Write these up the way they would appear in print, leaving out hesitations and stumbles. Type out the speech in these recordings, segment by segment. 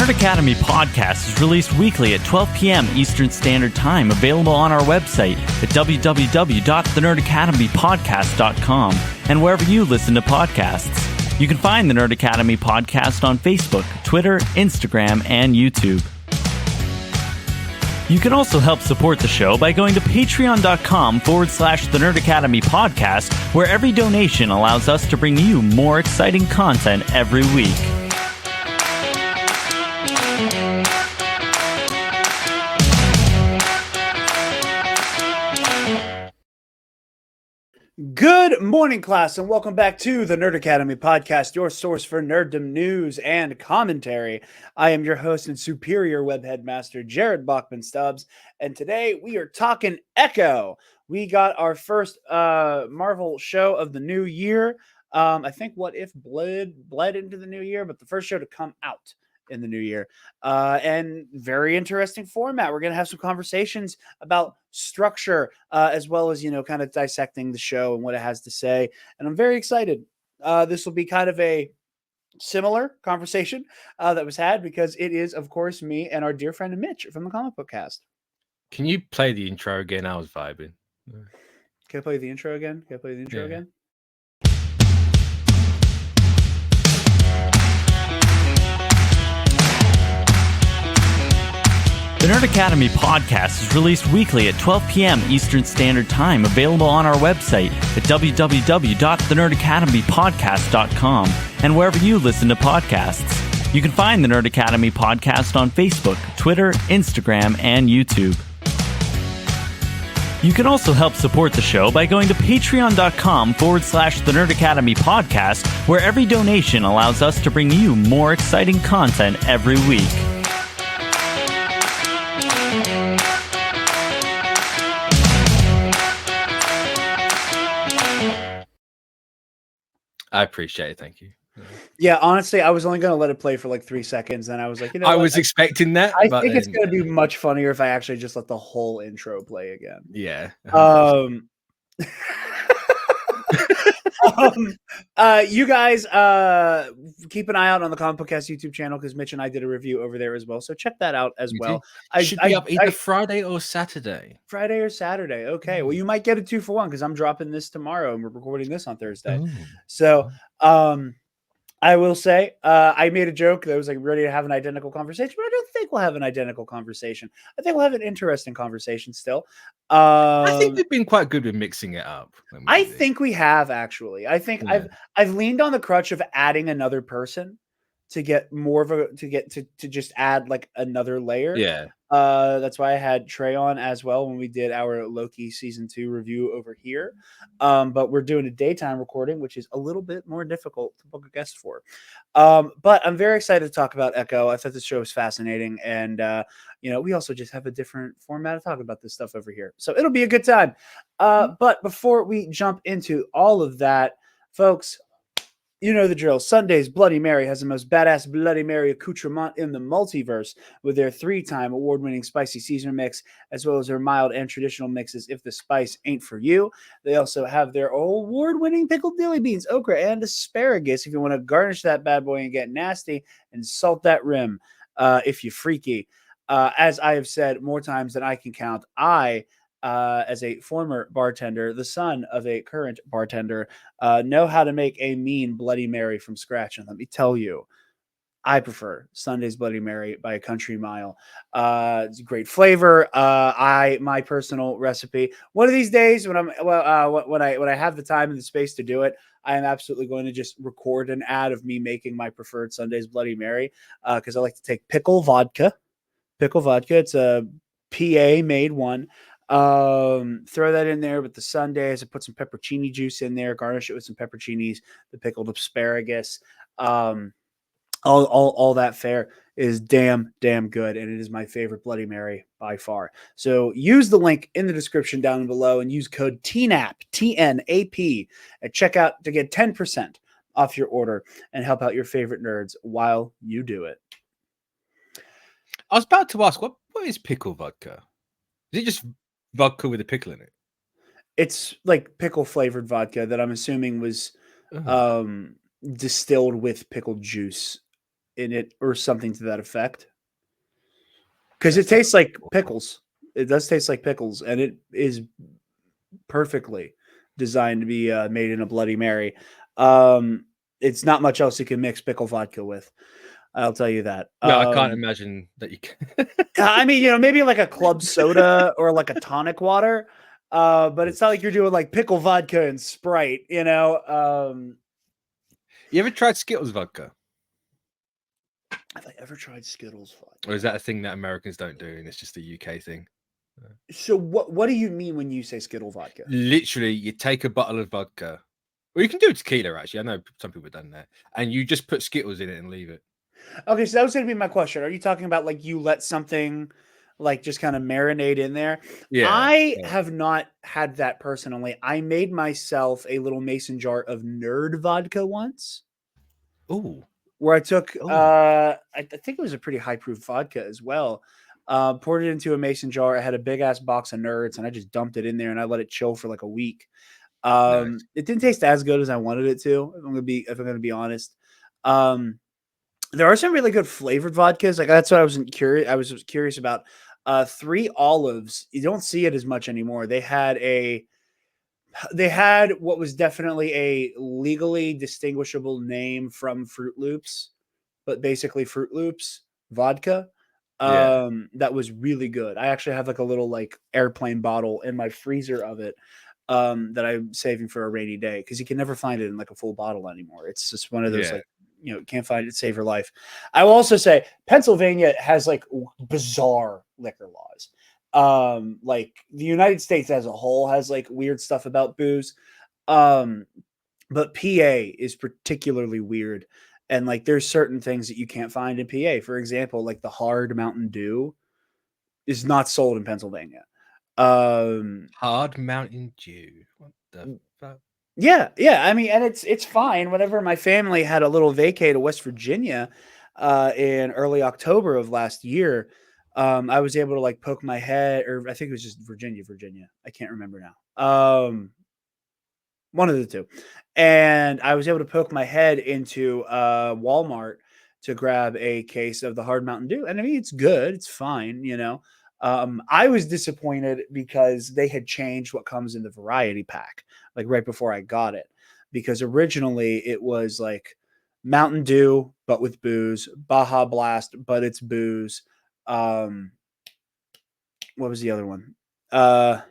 Nerd Academy podcast is released weekly at 12 p.m. Eastern Standard Time, available on our website at www.thenerdacademypodcast.com and wherever you listen to podcasts. You can find the Nerd Academy podcast on Facebook, Twitter, Instagram, and YouTube. You can also help support the show by going to patreon.com/The Nerd Academy podcast, where every donation allows us to bring you more exciting content every week. Good morning, class, and welcome back to the Nerd Academy podcast, your source for nerddom news and commentary. I am your host and superior web headmaster, Jarod Bachman-Stubbs, and today we are talking Echo. We got our first Marvel show of the new year. I think What If bled into the new year, but the first show to come out in the new year, and very interesting format. We're going to have some conversations about structure, as well as, kind of dissecting the show and what it has to say. And I'm very excited. This will be kind of a similar conversation that was had, because it is, of course, me and our dear friend Mitch from the ComicBookCast. Can you play the intro again? I was vibing. Can I play the intro again? Again? The Nerd Academy podcast is released weekly at 12 p.m. Eastern Standard Time, available on our website at www.thenerdacademypodcast.com and wherever you listen to podcasts. You can find the Nerd Academy podcast on Facebook, Twitter, Instagram, and YouTube. You can also help support the show by going to patreon.com/The Nerd Academy podcast, where every donation allows us to bring you more exciting content every week. I appreciate it. Thank you. Yeah, honestly, I was only going to let it play for like 3 seconds, and I was like, I was expecting that. I think it's going to be much funnier if I actually just let the whole intro play again. Yeah. You guys keep an eye out on the ComicBookCast YouTube channel, because Mitch and I did a review over there as well, so check that out as well. I should be up either Friday or Saturday. Friday or Saturday. Okay. Well, you might get a 2-for-1, because I'm dropping this tomorrow and we're recording this on Thursday. Ooh. So I will say, I made a joke that was like ready to have an identical conversation, but I don't think we'll have an identical conversation. I think we'll have an interesting conversation still. I think we've been quite good with mixing it up. I think we have, actually. I think I've leaned on the crutch of adding another person to get more of to just add like another layer. Yeah. That's why I had Trey on as well when we did our Loki season 2 review over here. But we're doing a daytime recording, which is a little bit more difficult to book a guest for. But I'm very excited to talk about Echo. I thought the show was fascinating, and we also just have a different format of talking about this stuff over here, so it'll be a good time. But before we jump into all of that, folks, you know the drill. Sunday's Bloody Mary has the most badass Bloody Mary accoutrement in the multiverse, with their 3-time award-winning spicy Caesar mix, as well as their mild and traditional mixes if the spice ain't for you. They also have their award-winning pickled dilly beans, okra, and asparagus if you want to garnish that bad boy and get nasty, and salt that rim if you freaky. As I have said more times than I can count, as a former bartender, the son of a current bartender, know how to make a mean Bloody Mary from scratch. And let me tell you, I prefer Sunday's Bloody Mary by a country mile. It's a great flavor. My personal recipe. One of these days, when I have the time and the space to do it, I am absolutely going to just record an ad of me making my preferred Sunday's Bloody Mary, because I like to take pickle vodka. It's a PA made one. Throw that in there with the sundaes. I put some pepperoni juice in there, garnish it with some pepperoncinis, the pickled asparagus. All that fare is damn good, and it is my favorite Bloody Mary by far. So use the link in the description down below and use code TNAP, TNAP, at checkout to get 10% off your order and help out your favorite nerds while you do it. I was about to ask, what is pickle vodka? Is it just vodka with a pickle in it? It's like pickle flavored vodka that I'm assuming was distilled with pickled juice in it or something to that effect. Because it tastes like pickles. It does taste like pickles, and it is perfectly designed to be made in a Bloody Mary. It's not much else you can mix pickle vodka with. I'll tell you that. Yeah, I can't imagine that you can. I mean, maybe like a club soda or like a tonic water. But it's not like you're doing like pickle vodka and Sprite, You ever tried Skittles vodka? Have I ever tried Skittles vodka? Or is that a thing that Americans don't do and it's just a UK thing? So what do you mean when you say Skittle vodka? Literally, you take a bottle of vodka, or you can do tequila, actually. I know some people have done that. And you just put Skittles in it and leave it. Okay, so that was going to be my question. Are you talking about like you let something like just kind of marinate in there? Yeah. I have not had that personally. I made myself a little mason jar of nerd vodka once. Oh. Where I took, I think it was a pretty high proof vodka as well. Poured it into a mason jar. I had a big ass box of nerds and I just dumped it in there and I let it chill for like a week. Nice. It didn't taste as good as I wanted it to. If I'm gonna be honest. There are some really good flavored vodkas. Like that's what I was curious about. Three Olives. You don't see it as much anymore. They had what was definitely a legally distinguishable name from Fruit Loops, but basically Fruit Loops vodka. That was really good. I actually have like a little like airplane bottle in my freezer of it that I'm saving for a rainy day because you can never find it in like a full bottle anymore. It's just one of those like, can't find it, save your life. I will also say Pennsylvania has like bizarre liquor laws. Like the United States as a whole has like weird stuff about booze. But PA is particularly weird. And like there's certain things that you can't find in PA. For example, like the hard Mountain Dew is not sold in Pennsylvania. Hard Mountain Dew. What the fuck? Yeah. I mean, and it's fine. Whenever my family had a little vacay to West Virginia in early October of last year, I was able to like poke my head, or I think it was just Virginia. I can't remember now. One of the two. And I was able to poke my head into Walmart to grab a case of the hard Mountain Dew. And I mean, it's good. It's fine, I was disappointed because they had changed what comes in the variety pack, like right before I got it. Because originally it was like Mountain Dew, but with booze, Baja Blast, but it's booze. What was the other one? There's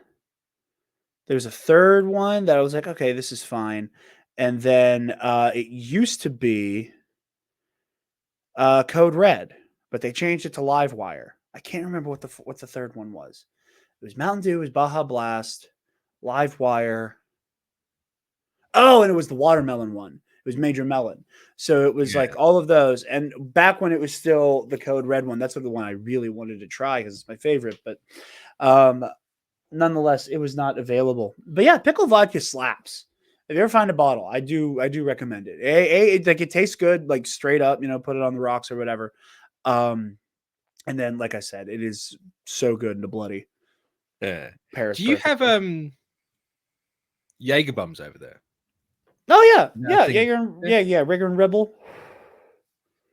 a third one that I was like, okay, this is fine. And then it used to be Code Red, but they changed it to Livewire. I can't remember what the third one was. It was Mountain Dew, it was Baja Blast, Livewire. Oh, and it was the watermelon one. It was Major Melon. So it was like all of those. And back when it was still the Code Red one, that's the one I really wanted to try because it's my favorite. But nonetheless, it was not available. But yeah, pickle vodka slaps. If you ever find a bottle, I do recommend it. It tastes good, like straight up, put it on the rocks or whatever. And then, like I said, it is so good and bloody. Yeah. Paris. Do you have Jaeger bombs over there? Oh yeah, yeah. Rigger and Rebel.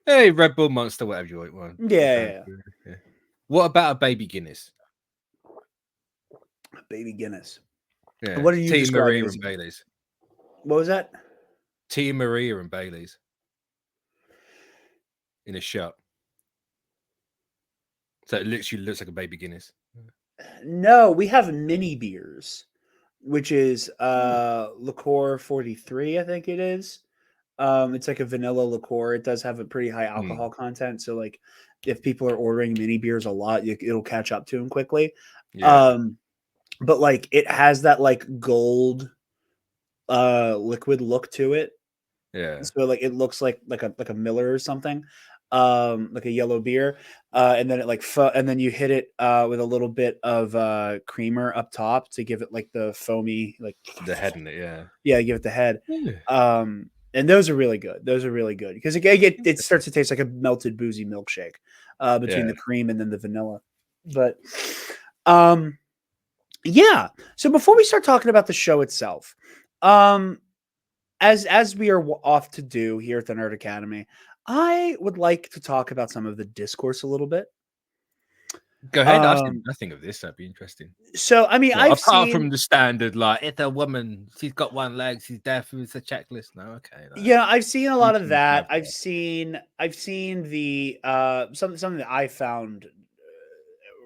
Hey, Red Bull Monster, whatever you want. Yeah. What about a baby Guinness? Baby Guinness. Yeah. What are you Tia describing? Maria and Bailey's. What was that? Tia Maria and Bailey's. In a shot. So it literally looks like a baby Guinness. No, we have mini beers, which is liqueur 43, I think it is. It's like a vanilla liqueur. It does have a pretty high alcohol content. So like if people are ordering mini beers a lot, it'll catch up to them quickly. Yeah. But like it has that like gold liquid look to it. Yeah. So like it looks like a Miller or something. Like a yellow beer. And then it and then you hit it with a little bit of creamer up top to give it like the foamy, like the head in it, yeah, give it the head. And those are really good. Because it starts to taste like a melted boozy milkshake between the cream and then the vanilla. But yeah. So before we start talking about the show itself, as we are off to do here at the Nerd Academy, I would like to talk about some of the discourse a little bit. Go ahead. I've seen nothing of this. That'd be interesting. So, I mean, Well, I've apart seen, from the standard, like, it's a woman, she's got one leg, she's deaf, it's a checklist. No, okay. No. yeah, I've seen a lot of YouTube's that. never- I've seen the something that I found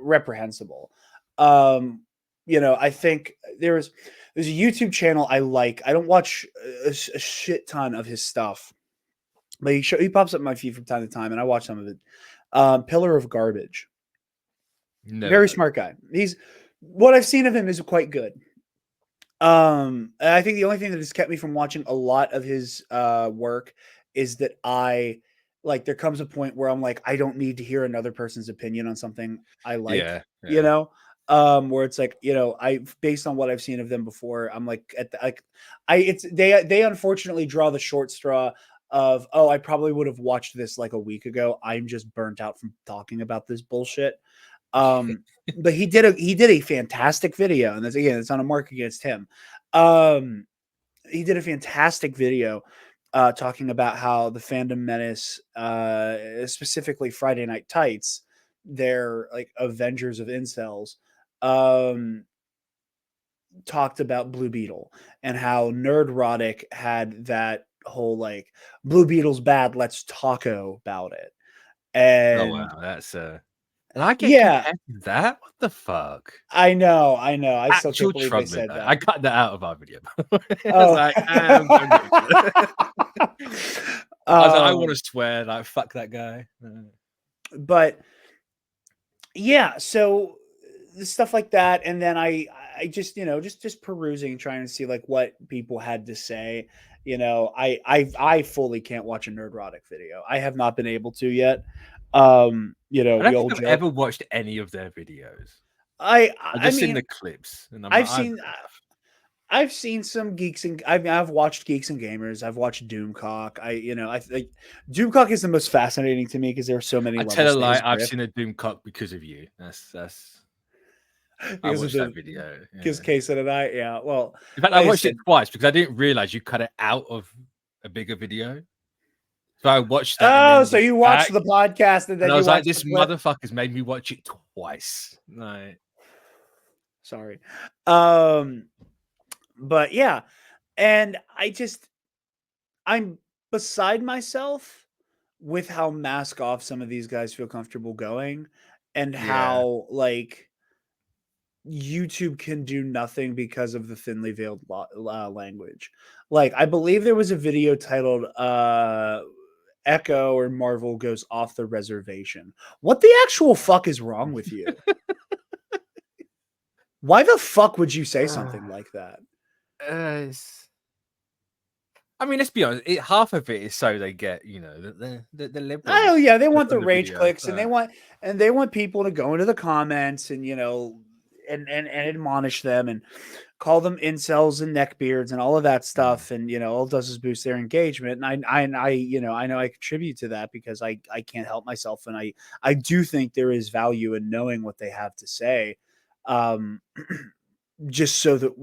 reprehensible. I think there's a YouTube channel I like. I don't watch a shit ton of his stuff, but he pops up in my feed from time to time, and I watch some of it. Pillar of Garbage. Never Very heard. smart guy. He's what I've seen of him is quite good. I think the only thing that has kept me from watching a lot of his work is that there comes a point where I'm like, I don't need to hear another person's opinion on something I like, Yeah. where it's like, I based on what I've seen of them before, I'm like they unfortunately draw the short straw of, oh, I probably would have watched this like a week ago. I'm just burnt out from talking about this bullshit. But he did a fantastic video, and it's on a mark against him. He did a fantastic video talking about how the Fandom Menace, specifically Friday Night Tights, they're like Avengers of incels, talked about Blue Beetle and how Nerdrotic had that whole like Blue Beetle's bad, let's talko about it. Oh And wow, that's and I get yeah, compared to that. What the fuck? I know. I still Actual can't believe they said troglodyte. that. I cut that out of our video. I was Oh. like, I was like, I want Um, to swear, like, fuck that guy. but yeah, so stuff like that, and then I just just perusing, trying to see like what people had to say. I fully can't watch a Nerdrotic video. I have not been able to yet. I We don't all think I've joke. ever watched any of their videos. I I've I just seen mean, the clips, and I'm I've like, seen I've seen some geeks and I've watched Geeks and Gamers. I've watched Doomcock. I think Doomcock is the most fascinating to me because there are so many I levels tell a to lie. his I've grift. seen a Doomcock because of you. That's. I Because of watched that the video. because Yeah. Kaysen and I, yeah. Well, In fact, I like I watched it said, twice because I didn't realize you cut it out of a bigger video. So I watched that and oh, then so went you back, watched the podcast and and then I you was like, watched the "This clip. motherfucker's made me watch it twice." Like, Sorry. Um, but yeah, and I'm beside myself with how mask off some of these guys feel comfortable going, and yeah. how like YouTube can do nothing because of the thinly veiled language. Like, I believe there was a video titled Echo or Marvel goes off the reservation. What the actual fuck is wrong with you? Why the fuck would you say something like that? I mean, let's be honest. Half of it is so they get, the Oh liberals yeah, they want on the the rage video. clicks, and they want people to go into the comments and and admonish them and call them incels and neckbeards and all of that stuff, and all it does is boost their engagement. And I know I contribute to that because I can't help myself, and I do think there is value in knowing what they have to say, um, just so that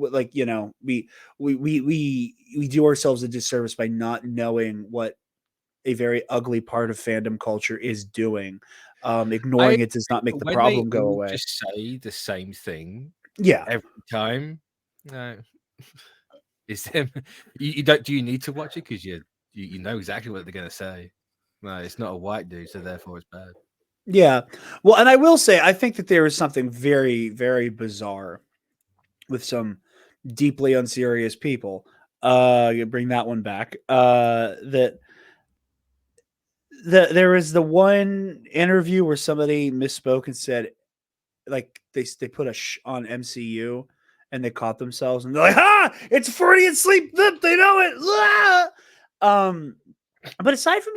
we do ourselves a disservice by not knowing what a very ugly part of fandom culture is doing. I Ignoring it does not make the when they problem go all away. just say the same thing Yeah. every time, no, is them. You don't. Do you need to watch it because you know exactly what they're gonna say? No, it's not a white dude, so therefore it's bad. Yeah. Well, and I will say, I think that there is something very, very bizarre with some deeply unserious people. You bring that one back. There is the one interview where somebody misspoke and said, like, they put on MCU and they caught themselves and they're like, it's Freudian sleep. They know it. But aside from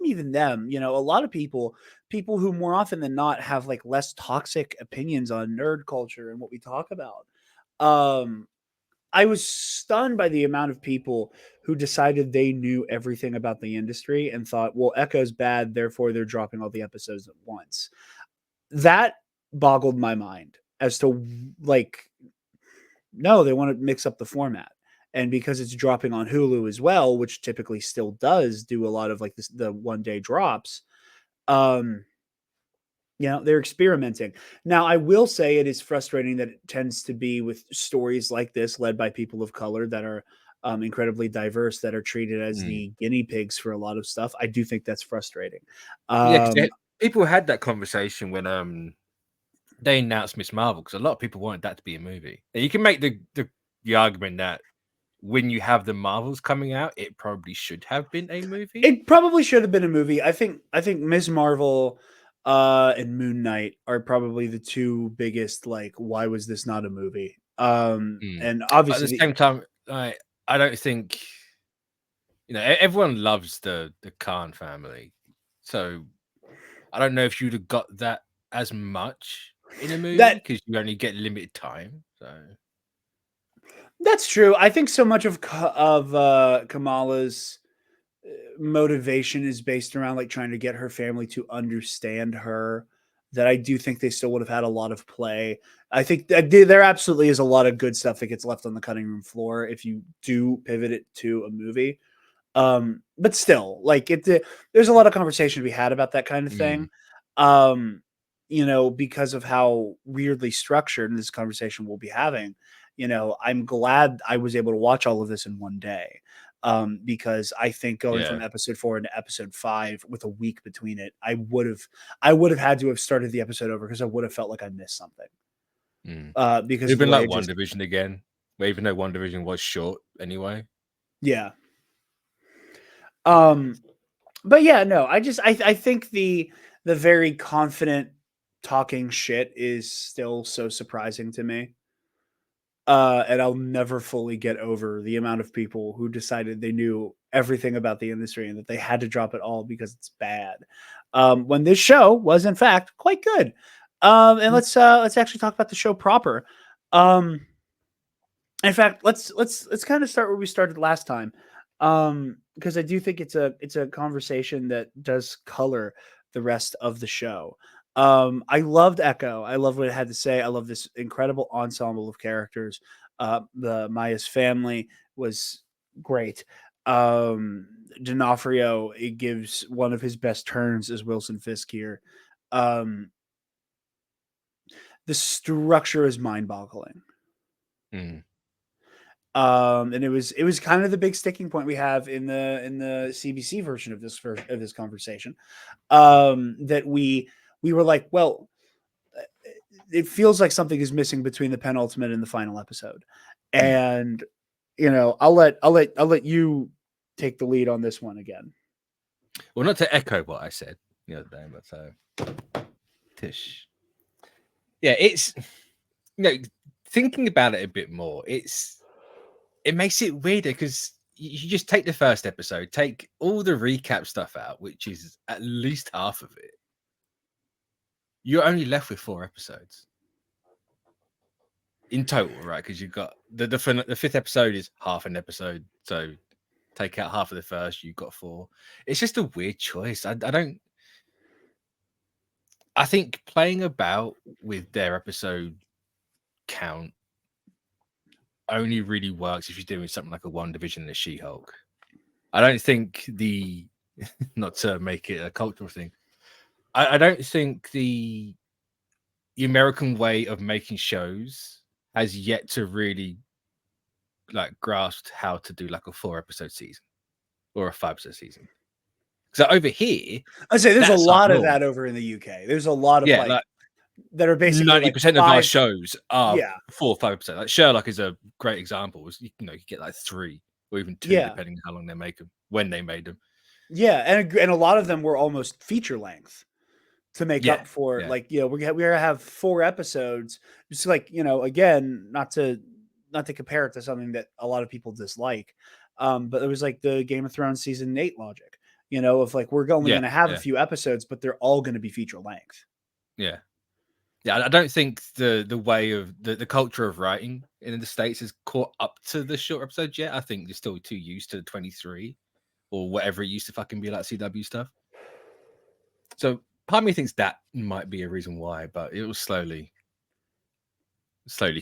even them, a lot of people who more often than not have like less toxic opinions on nerd culture and what we talk about. I was stunned by the amount of people who decided they knew everything about the industry and thought, well, Echo's bad, therefore they're dropping all the episodes at once. That boggled my mind as to, like, no, they want to mix up the format. and because it's dropping on Hulu as well, which typically still does do a lot of like this, the 1 day drops. Um, they're experimenting. Now, I will say it is frustrating that it tends to be with stories like this, led by people of color that are incredibly diverse, that are treated as Mm. the guinea pigs for a lot of stuff. I do think that's frustrating. Yeah, because people had that conversation when they announced Miss Marvel, because a lot of people wanted that to be a movie. And you can make the argument that when you have the Marvels coming out, it probably should have been a movie. It probably should have been a movie. I think Ms. Marvel and Moon Knight are probably the two biggest, like, why was this not a movie? And But at the obviously same time, I don't think everyone loves the Khan family, so I don't know if you'd have got that as much in a movie that because you only get limited time. So that's true. I think so much of Kamala's motivation is based around like trying to get her family to understand her, that I do think they still would have had a lot of play. I think that there absolutely is a lot of good stuff that gets left on the cutting room floor if you do pivot it to a movie. But still, like there's a lot of conversation to be had about that kind of thing. Um, because of how weirdly structured this conversation we'll be having. I'm glad I was able to watch all of this in 1 day. Because I think going from yeah, episode 4 into episode 5 with a week between it, I would have had to have started the episode over because I would have felt like I missed something. Because it'd of the been way like it just, WandaVision again, where even though WandaVision was short anyway. yeah. But yeah, no, I think the very confident talking shit is still so surprising to me. And I'll never fully get over the amount of people who decided they knew everything about the industry and that they had to drop it all because it's bad. When this show was in fact quite good. And let's actually talk about the show proper. Um, in fact, let's kind of start where we started last time. Because I do think it's a conversation that does color the rest of the show. I loved Echo. I love what it had to say. I love this incredible ensemble of characters. The Maya's family was great. D'Onofrio, it gives one of his best turns as Wilson Fisk here. Um, the structure is mind-boggling. And it was kind of the big sticking point we have in the CBC version of this conversation. That we were like, well, it feels like something is missing between the penultimate and the final episode. And I'll let you take the lead on this one again. Well, not to echo what I said the other day, but so Tish. Yeah, it's thinking about it a bit more, it makes it weirder because you just take the first episode, take all the recap stuff out, which is at least half of it. You're only left with 4 episodes in total, right? Because you've got the fifth episode is half an episode, so take out half of the first, you've got 4. It's just a weird choice. I think playing about with their episode count only really works if you're doing something like a WandaVision and a She-Hulk. I don't think not to make it a cultural thing, I don't think the American way of making shows has yet to really like grasped how to do like a 4-episode season or a 5-episode season. So over here, I say there's a that's our lot of norm. that over in the UK. There's a lot of like that are basically 90% like of our 5. shows are Yeah. 4 or 5 episodes. Like Sherlock is a great example. You get like 3 or even 2, Yeah. depending on how long they make them, when they made them. Yeah, and a lot of them were almost feature length to make up for yeah. like, we're gonna have 4 episodes. Just like, again, not to compare it to something that a lot of people dislike. But it was like the Game of Thrones season 8 logic, of like we're only gonna have a few episodes, but they're all gonna be feature length. Yeah. I don't think the way of the culture of writing in the States has caught up to the short episodes yet. I think they're still too used to 23 or whatever it used to fucking be like CW stuff. So part of me thinks that might be a reason why, but it will slowly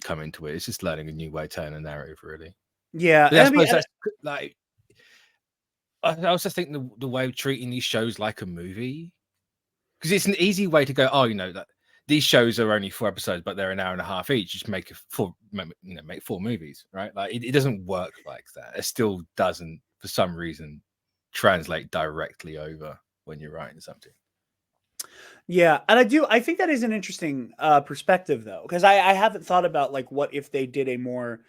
come into it. It's just learning a new way to turn a narrative, really. Yeah, But I I mean, suppose that's like I also think the way of treating these shows like a movie, because it's an easy way to go, oh, that these shows are only 4 episodes, but they're an hour and a half each. Just make make 4 movies, right? Like it doesn't work like that. It still doesn't, for some reason, translate directly over when you're writing something. yeah, and I think that is an interesting perspective though, because I haven't thought about like what if they did a more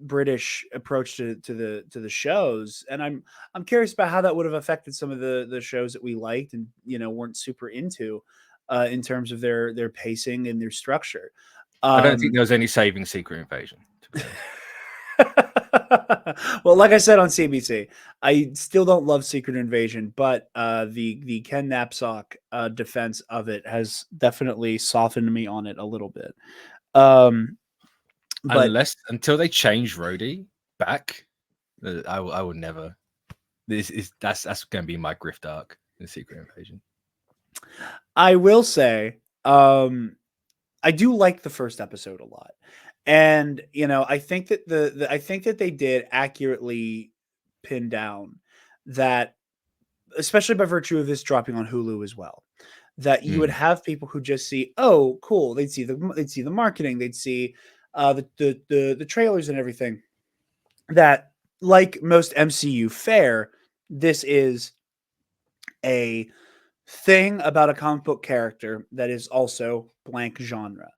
British approach to the shows, and I'm curious about how that would have affected some of the shows that we liked and weren't super into in terms of their pacing and their structure. I don't think Um, there was any saving Secret Invasion, to be honest. well, like I said on CBC, I still don't love Secret Invasion, but the Ken Knapsack defense of it has definitely softened me on it a little bit. But Until they change Rhodey back, I will never. That's going to be my grift arc in Secret Invasion. I will say, I do like the first episode a lot, and I think that I think that they did accurately pin down that, especially by virtue of this dropping on Hulu as well, that you would have people who just see, oh, cool. They'd see the marketing, they'd see the trailers and everything. That, like most MCU fare, this is a thing about a comic book character that is also blank genre.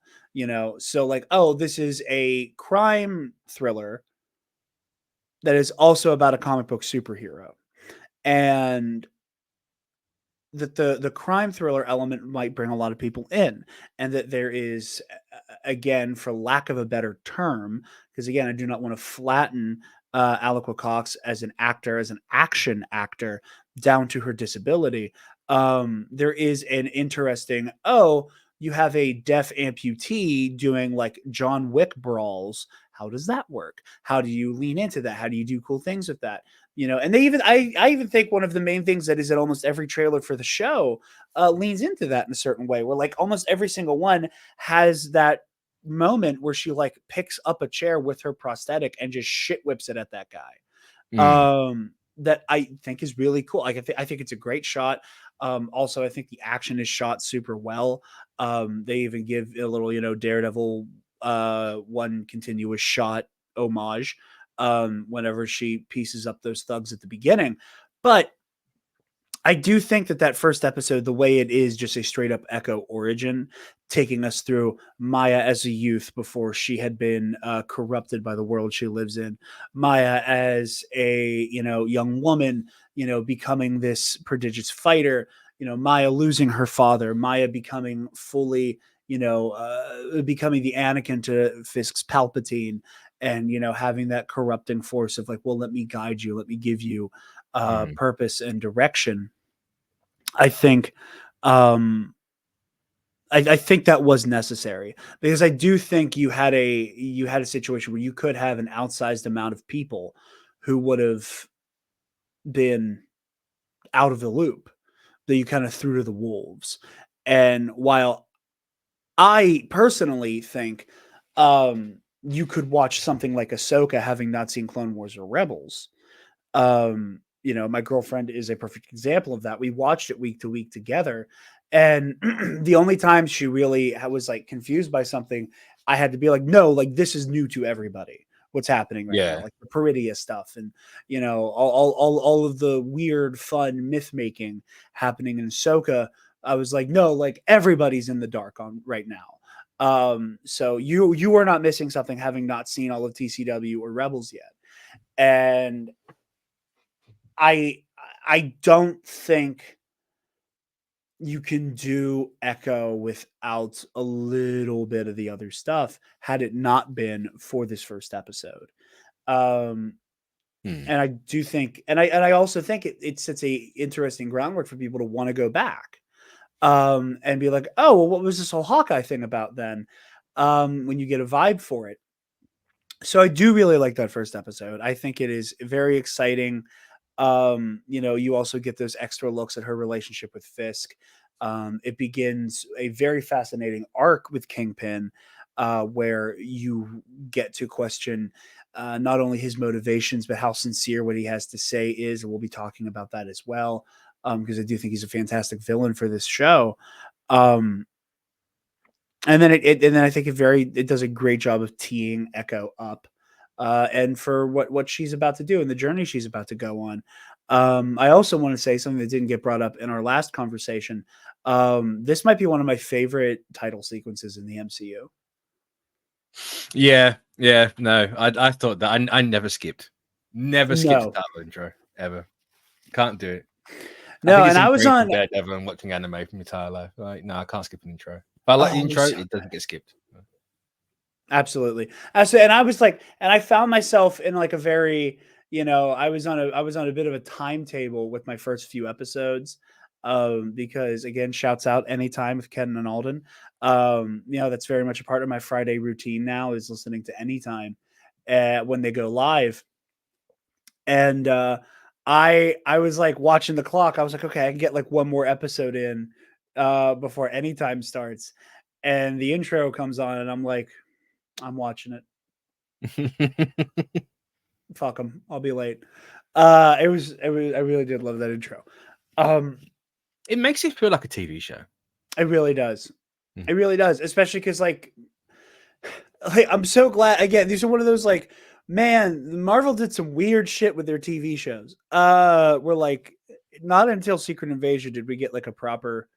So like, oh, this is a crime thriller that is also about a comic book superhero, and that the crime thriller element might bring a lot of people in, and that there is, again, for lack of a better term, because again, I do not want to flatten Aliqua Cox as an actor, as an action actor, down to her disability. There is an interesting, oh, you have a deaf amputee doing like John Wick brawls. How does that work? How do you lean into that? How do you do cool things with that? And they even, I even think one of the main things that is in almost every trailer for the show leans into that in a certain way, where like almost every single one has that moment where she like picks up a chair with her prosthetic and just shit whips it at that guy. That I think is really cool. Like I think it's a great shot. Also, I think the action is shot super well. They even give a little, Daredevil one continuous shot homage whenever she pieces up those thugs at the beginning. But I do think that first episode, the way it is just a straight up Echo origin, taking us through Maya as a youth before she had been corrupted by the world she lives in, Maya as a young woman, becoming this prodigious fighter, Maya losing her father, Maya becoming fully, becoming the Anakin to Fisk's Palpatine, and having that corrupting force of like, well, let me guide you, let me give you purpose and direction. I think I think that was necessary, because I do think you had a situation where you could have an outsized amount of people who would have been out of the loop, that you kind of threw to the wolves. And while I personally think you could watch something like Ahsoka, having not seen Clone Wars or Rebels, my girlfriend is a perfect example of that. We watched it week to week together, and the only time she really was like confused by something, I had to be like, no, like this is new to everybody. What's happening right now, Yeah. like the Peridia stuff, and all of the weird, fun myth making happening in Ahsoka. I was like, no, like everybody's in the dark on right now. So you are not missing something, having not seen all of TCW or Rebels yet. And I don't think you can do Echo without a little bit of the other stuff, had it not been for this first episode. And I do think, and I also think it sets a interesting groundwork for people to want to go back and be like, oh, well, what was this whole Hawkeye thing about then? When you get a vibe for it. So I do really like that first episode. I think it is very exciting. You also get those extra looks at her relationship with Fisk. It begins a very fascinating arc with Kingpin, where you get to question not only his motivations, but how sincere what he has to say is. And we'll be talking about that as well, because I do think he's a fantastic villain for this show. And then I think it does a great job of teeing Echo up, and for what she's about to do and the journey she's about to go on. I also want to say something that didn't get brought up in our last conversation. This might be one of my favorite title sequences in the MCU. Yeah, no, I thought that I never skipped the title intro ever. Can't do it. No, and I was on Daredevil and watching anime for my entire life. Like, no, I can't skip an intro. If I like the intro, it doesn't get skipped. Absolutely. And I was like, and I found myself in like a very, I was on a bit of a timetable with my first few episodes. Because again, shouts out Anytime with Ken and Alden. That's very much a part of my Friday routine now, is listening to Anytime when they go live. And I was like watching the clock. I was like, okay, I can get like one more episode in before Anytime starts. And the intro comes on and I'm like, I'm watching it. Fuck them. I'll be late. I really did love that intro. It makes it feel like a TV show. It really does. It really does. Especially because like I'm so glad. Again, these are one of those like, man, Marvel did some weird shit with their TV shows. We're like, not until Secret Invasion did we get like a proper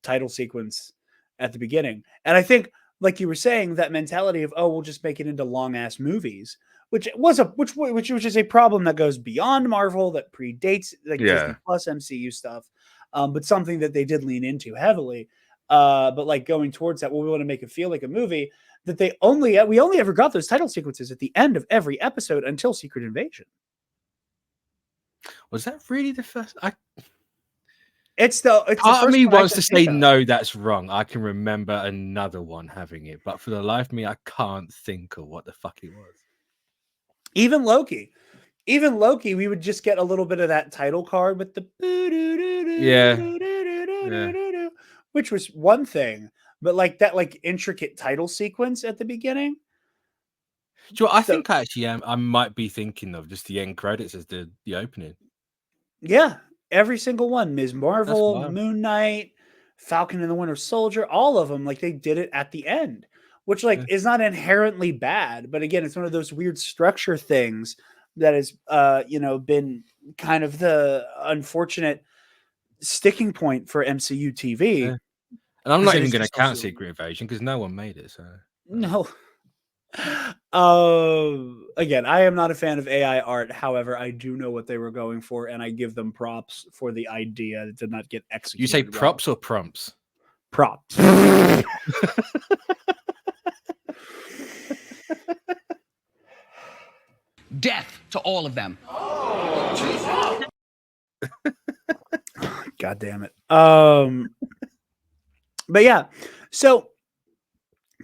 title sequence at the beginning. And I think, like you were saying, that mentality of, oh, we'll just make it into long ass movies, which is a problem that goes beyond Marvel, that predates like Disney Plus MCU stuff, but something that they did lean into heavily. But like going towards that, well, we want to make it feel like a movie. That we only ever got those title sequences at the end of every episode until Secret Invasion. Was that really the first? It's part the first of me wants to say of. No, that's wrong. I can remember another one having it, but for the life of me, I can't think of what the fuck it was. Even Loki, we would just get a little bit of that title card with the which was one thing, but like that like intricate title sequence at the beginning. Sure, I think actually I might be thinking of just the end credits as the opening. Yeah, every single one. Ms. Marvel, Moon Knight, Falcon and the Winter Soldier, all of them, like they did it at the end, which like is not inherently bad. But again, it's one of those weird structure things that has been kind of the unfortunate sticking point for MCU TV. Yeah. And I'm not even going to count Secret Invasion because no one made it. So no. Again, I am not a fan of AI art. However, I do know what they were going for, and I give them props for the idea that did not get executed. You say props or prompts? Props. Death to all of them. Oh, God damn it. But yeah, so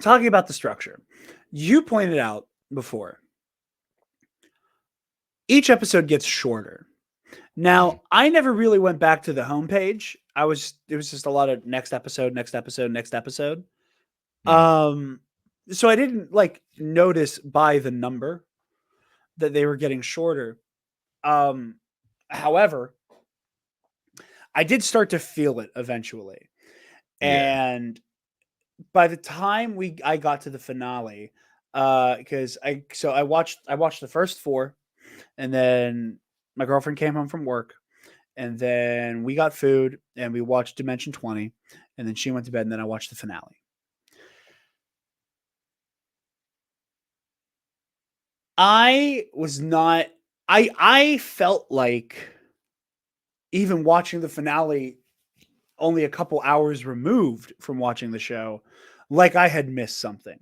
talking about the structure, you pointed out before, each episode gets shorter. Now, I never really went back to the homepage. It was just a lot of next episode. So I didn't like notice by the number that they were getting shorter. However, I did start to feel it eventually. And by the time I got to the finale, because I watched the first 4, and then my girlfriend came home from work, and then we got food and we watched Dimension 20, and then she went to bed, and then I watched the finale. I felt like even watching the finale only a couple hours removed from watching the show, like I had missed something.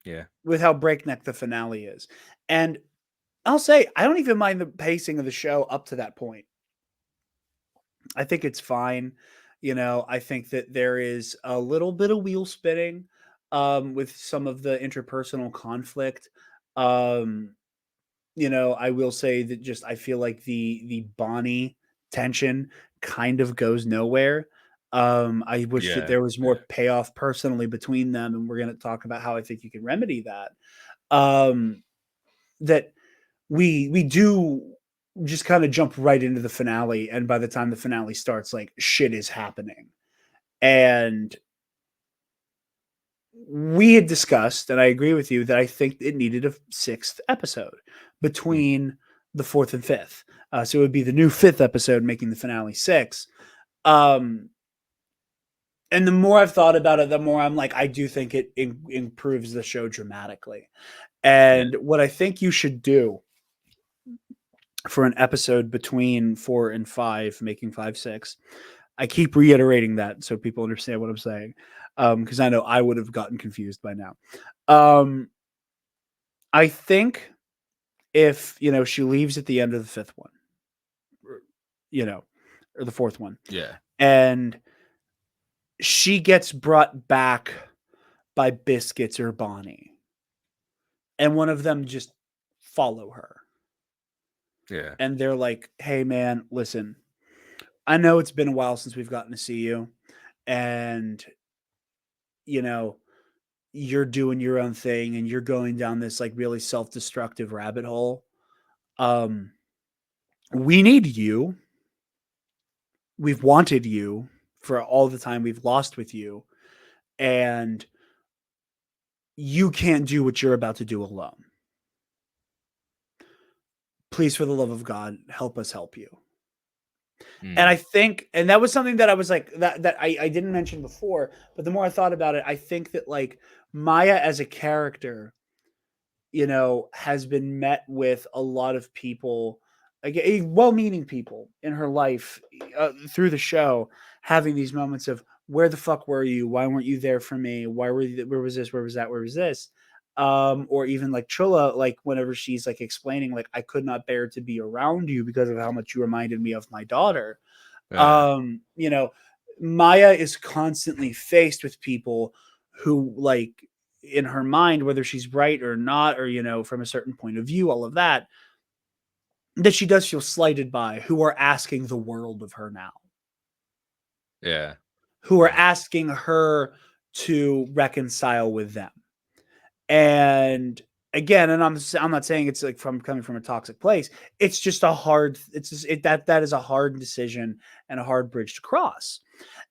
Yeah. With how breakneck the finale is. And I'll say, I don't even mind the pacing of the show up to that point. I think it's fine. I think that there is a little bit of wheel spinning with some of the interpersonal conflict. I will say that just I feel like the Bonnie tension kind of goes nowhere. I wish that Yeah, there was more yeah. payoff personally between them, and we're going to talk about how I think you can remedy that. That we do just kind of jump right into the finale, and by the time the finale starts, like shit is happening. And we had discussed, and I agree with you, that I think it needed a sixth episode between the fourth and fifth. So it would be the new fifth episode making the finale six. And the more I've thought about it, the more I'm like, I do think it improves the show dramatically. And what I think you should do for an episode between 4 and 5, making 5, 6, I keep reiterating that so people understand what I'm saying, because I know I would have gotten confused by now. I think if, she leaves at the end of the fifth one, or the fourth one, Yeah. and she gets brought back by Biscuits or Bonnie, and one of them just follow her. Yeah. And they're like, hey, man, listen, I know it's been a while since we've gotten to see you, and, you're doing your own thing and you're going down this like really self-destructive rabbit hole. We need you. We've wanted you for all the time we've lost with you, and you can't do what you're about to do alone. Please, for the love of God, help us help you. And I think, and that was something that I was like, that I didn't mention before, but the more I thought about it, I think that like Maya as a character, has been met with a lot of people, again, well-meaning people in her life through the show, having these moments of, where the fuck were you? Why weren't you there for me? Why were you, where was this? Where was that? Where was this? Or even like Chula, like whenever she's like explaining, like, I could not bear to be around you because of how much you reminded me of my daughter. Maya is constantly faced with people who, like, in her mind, whether she's right or not, or, from a certain point of view, all of that she does feel slighted by, who are asking the world of her now. Yeah. Who are asking her to reconcile with them. And again, and I'm not saying it's like coming from a toxic place. It's just a hard, that is a hard decision and a hard bridge to cross.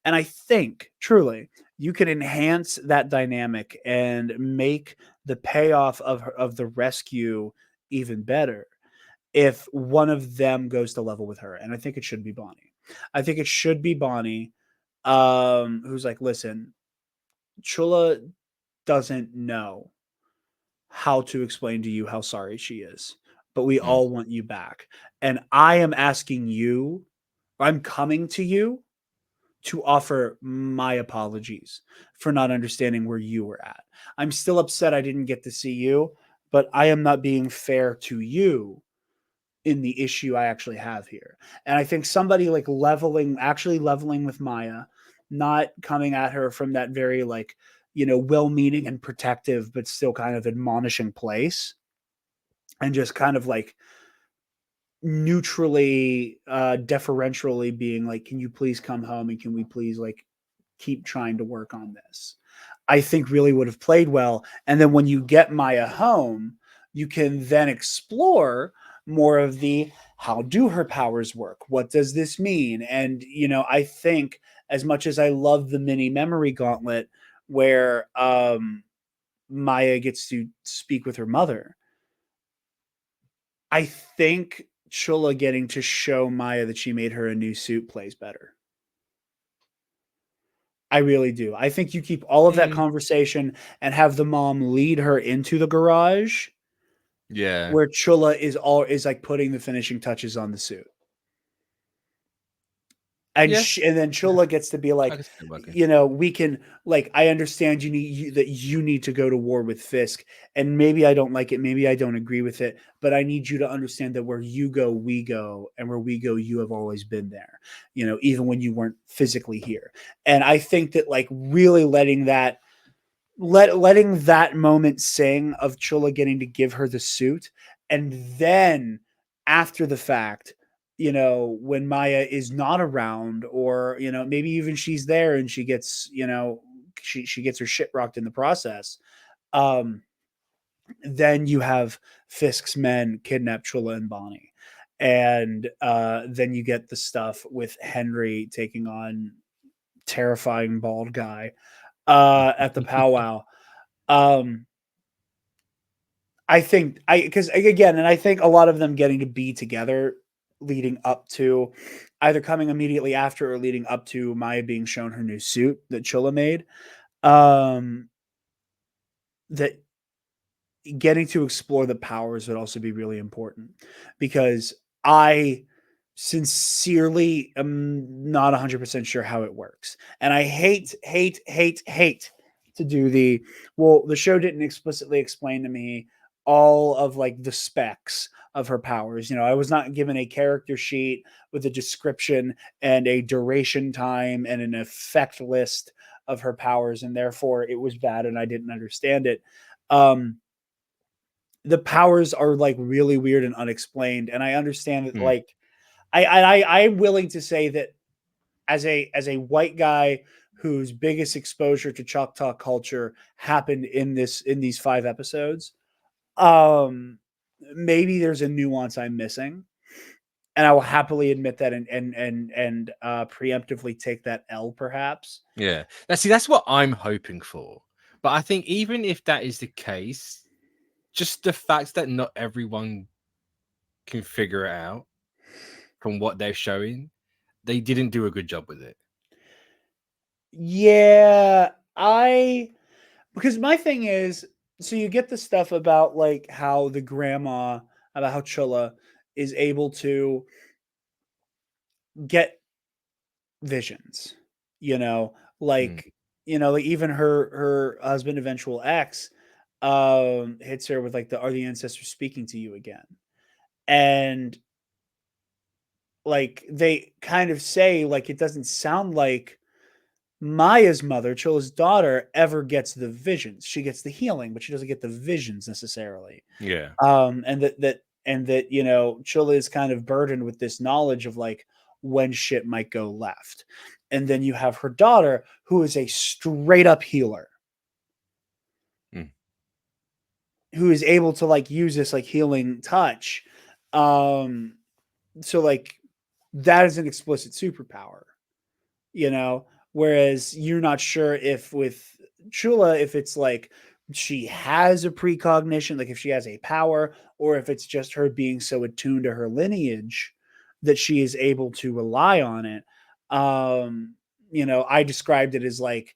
And I think truly you can enhance that dynamic and make the payoff of the rescue even better if one of them goes to level with her. And I think it should be Bonnie. I think it should be Bonnie, who's like, listen, Chula doesn't know how to explain to you how sorry she is, but we all want you back. And I am asking you, I'm coming to you to offer my apologies for not understanding where you were at. I'm still upset I didn't get to see you, but I am not being fair to you in the issue I actually have here. And I think somebody like actually leveling with Maya, not coming at her from that very like, well-meaning and protective, but still kind of admonishing place, and just kind of like neutrally, deferentially being like, can you please come home and can we please like keep trying to work on this, I think really would have played well. And then when you get Maya home, you can then explore more of the, how do her powers work? What does this mean? And, I think as much as I love the mini memory gauntlet where Maya gets to speak with her mother, I think Chula getting to show Maya that she made her a new suit plays better. I really do. I think you keep all of that conversation and have the mom lead her into the garage. Yeah. Where Chula is like putting the finishing touches on the suit. And and then Chula gets to be like, we can, like, I understand that you need to go to war with Fisk, and maybe I don't like it, maybe I don't agree with it, but I need you to understand that where you go, we go, and where we go, you have always been there, even when you weren't physically here. And I think that like really letting that moment sing of Chula getting to give her the suit, and then after the fact, you know, when Maya is not around, or, you know, maybe even she's there and she gets, you know, she gets her shit rocked in the process. Um, then you have Fisk's men kidnap Chula and Bonnie. And then you get the stuff with Henry taking on terrifying bald guy at the powwow. Um, I think because again, and I think a lot of them getting to be together leading up to either coming immediately after or leading up to Maya being shown her new suit that Chilla made. Um, that getting to explore the powers would also be really important, because I sincerely am not 100% sure how it works. And I hate to do the show didn't explicitly explain to me all of like the specs of her powers. You know, I was not given a character sheet with a description and a duration time and an effect list of her powers, and therefore it was bad and I didn't understand it. The powers are like really weird and unexplained, and I understand that like I'm willing to say that as a white guy whose biggest exposure to Choctaw culture happened in these 5 episodes, maybe there's a nuance I'm missing, and I will happily admit that and preemptively take that L perhaps. Yeah. That's what I'm hoping for. But I think even if that is the case, just the fact that not everyone can figure it out from what they're showing, they didn't do a good job with it. Yeah, because my thing is, so you get the stuff about like how the grandma, about how Chilla is able to get visions, you know, like, you know, like even her husband, eventual ex, hits her with like are the ancestors speaking to you again? And like they kind of say like it doesn't sound like Maya's mother, Chilla's daughter, ever gets the visions. She gets the healing, but she doesn't get the visions necessarily. Yeah. And that you know, Chilla is kind of burdened with this knowledge of like when shit might go left. And then you have her daughter, who is a straight up healer, who is able to like use this like healing touch. So like that is an explicit superpower, you know, whereas you're not sure if with Chula, if it's like she has a precognition, like if she has a power, or if it's just her being so attuned to her lineage that she is able to rely on it. You know, I described it as like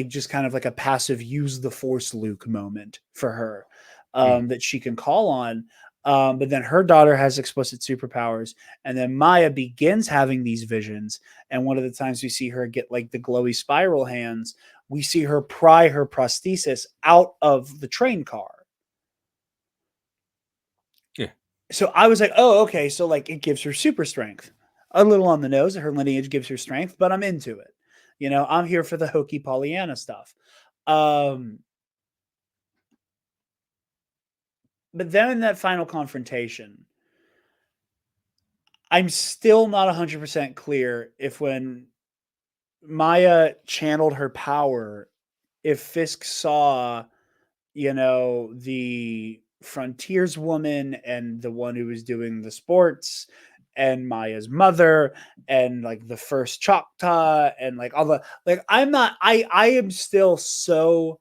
just kind of like a passive use the force Luke moment for her, that she can call on. But then her daughter has explicit superpowers, and then Maya begins having these visions. And one of the times we see her get like the glowy spiral hands, we see her pry her prosthesis out of the train car. Yeah. So I was like, oh, okay. So like it gives her super strength. A little on the nose, her lineage gives her strength, but I'm into it. You know, I'm here for the hokey Pollyanna stuff. But then in that final confrontation, I'm still not 100% clear if when Maya channeled her power, if Fisk saw, you know, the frontierswoman and the one who was doing the sports and Maya's mother and like the first Choctaw and like all the like I am still so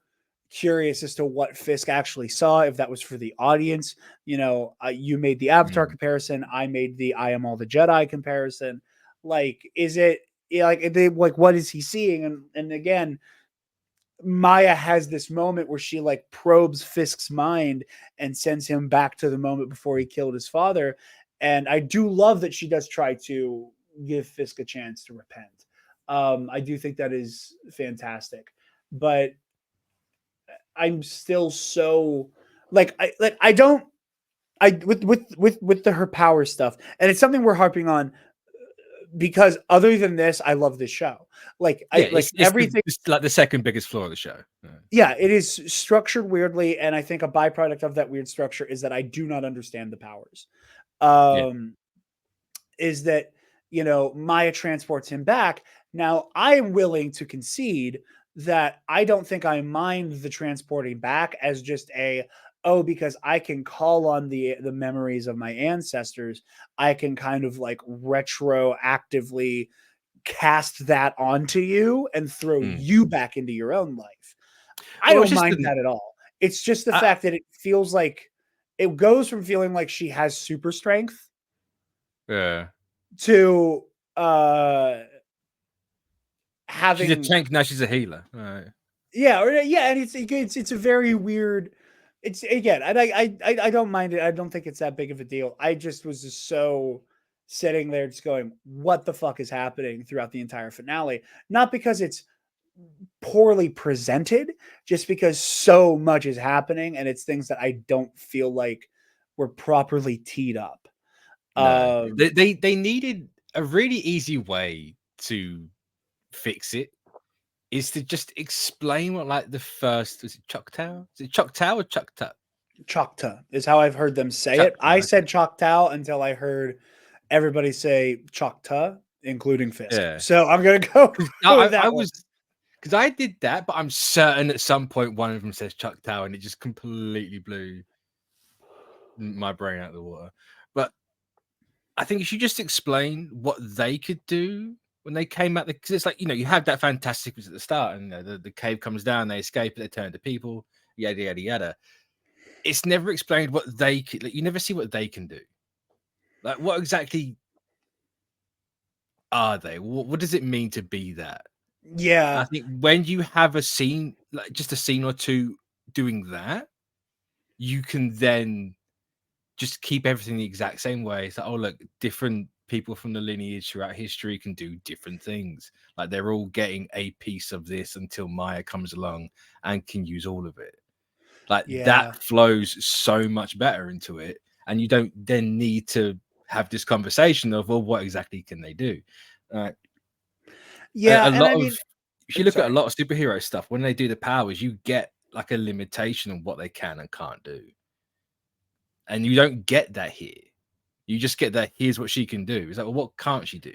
curious as to what Fisk actually saw, if that was for the audience. You know, you made the Avatar comparison, I made the I Am All the Jedi comparison. Like, is it like what is he seeing? And again, Maya has this moment where she like probes Fisk's mind and sends him back to the moment before he killed his father. And I do love that she does try to give Fisk a chance to repent. I do think that is fantastic, but I'm still so I don't I with her power stuff, and it's something we're harping on because other than this, I love this show. Like I like everything. It's like the second biggest flaw of the show. Yeah, it is structured weirdly, and I think a byproduct of that weird structure is that I do not understand the powers. is that, you know, Maya transports him back. Now, I am willing to concede that I don't think I mind the transporting back as just because I can call on the memories of my ancestors. I can kind of like retroactively cast that onto you and throw you back into your own life. I Well, don't mind that at all. It's just the fact that it feels like it goes from feeling like she has super strength Yeah. to She's a having tank, now she's a healer. Right. and it's a very weird. It's again, I don't mind it. I don't think it's that big of a deal. I just was just so sitting there just going, what the fuck is happening throughout the entire finale? Not because it's poorly presented, just because so much is happening and it's things that I don't feel like were properly teed up. No. They needed a really easy way to fix it, is to just explain what like the first, was it Choctaw? Is it Choctaw or Choctaw? Choctaw is how I've heard them say it. I said Choctaw until I heard everybody say Choctaw, including Fisk. Yeah. So I'm gonna go with that I one. was, because I did that, but I'm certain at some point one of them says Choctaw, and it just completely blew my brain out of the water. But I think you should just explain what they could do when they came out, because it's like, you know, you have that fantastic at the start, and the cave comes down, they escape, they turn to people, yada yada yada. It's never explained what they could. Like, you never see what they can do. Like, what exactly are they? What does it mean to be that? Yeah. I think when you have a scene, like just a scene or two doing that, you can then just keep everything the exact same way. It's like, oh, look, different people from the lineage throughout history can do different things. Like, they're all getting a piece of this until Maya comes along and can use all of it. Like, that flows so much better into it. And you don't then need to have this conversation of, well, what exactly can they do? Yeah. A And lot I of, mean, if you look at a sorry. lot of superhero stuff, when they do the powers, you get like a limitation on what they can and can't do. And you don't get that here. You just get that here's what she can do. It's like, well, what can't she do?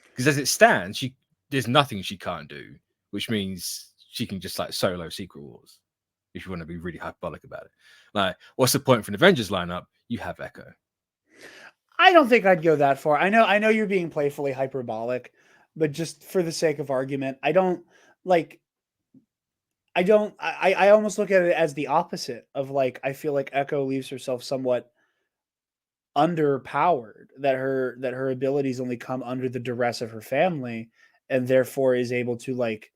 Because as it stands, there's nothing she can't do, which means she can just like solo Secret Wars, if you want to be really hyperbolic about it. Like, what's the point for an Avengers lineup? You have Echo. I don't think I'd go that far. I know you're being playfully hyperbolic, but just for the sake of argument, I don't like. I almost look at it as the opposite of like, I feel like Echo leaves herself somewhat underpowered, that her abilities only come under the duress of her family, and therefore is able to like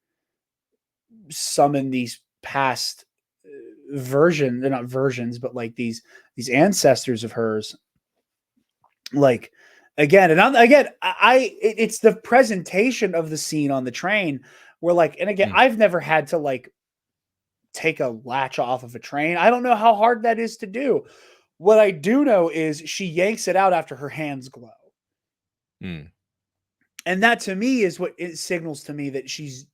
summon these past they're not versions, but like these ancestors of hers. Like, again, it's the presentation of the scene on the train where like, and again, I've never had to like take a latch off of a train. I don't know how hard that is to do. What I do know is she yanks it out after her hands glow. And that to me is what it signals to me that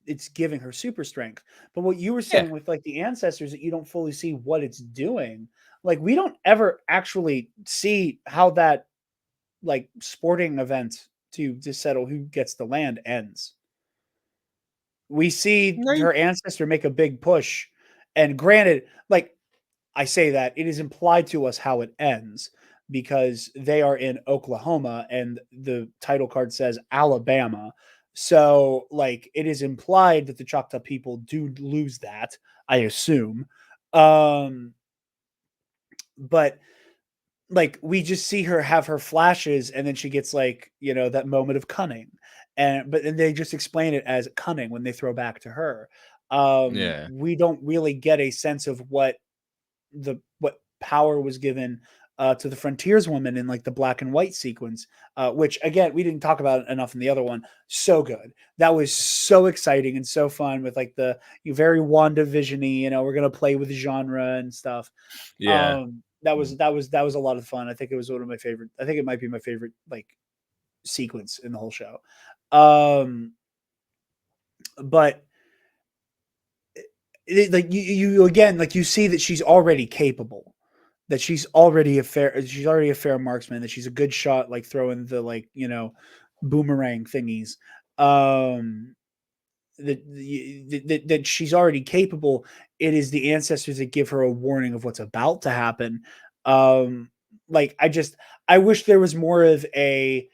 it's giving her super strength. But what you were saying with like the ancestors, that you don't fully see what it's doing. Like, we don't ever actually see how that like sporting event to settle who gets the land ends. We see her ancestor make a big push, and granted, like, I say that it is implied to us how it ends, because they are in Oklahoma and the title card says Alabama. So like, it is implied that the Choctaw people do lose that, I assume. But like, we just see her have her flashes, and then she gets like, you know, that moment of cunning, and they just explain it as cunning when they throw back to her. We don't really get a sense of what power was given to the frontierswoman in like the black and white sequence, which again, we didn't talk about enough in the other one. So good. That was so exciting and so fun, with like the very WandaVision-y, you know, we're gonna play with genre and stuff. That was a lot of fun. I think it was one of my favorite. I think it might be my favorite like sequence in the whole show. But like, you again, like, you see that she's already capable. that she's already a fair marksman, that she's a good shot, like throwing the boomerang thingies. That she's already capable. It is the ancestors that give her a warning of what's about to happen. Like I wish there was more of a,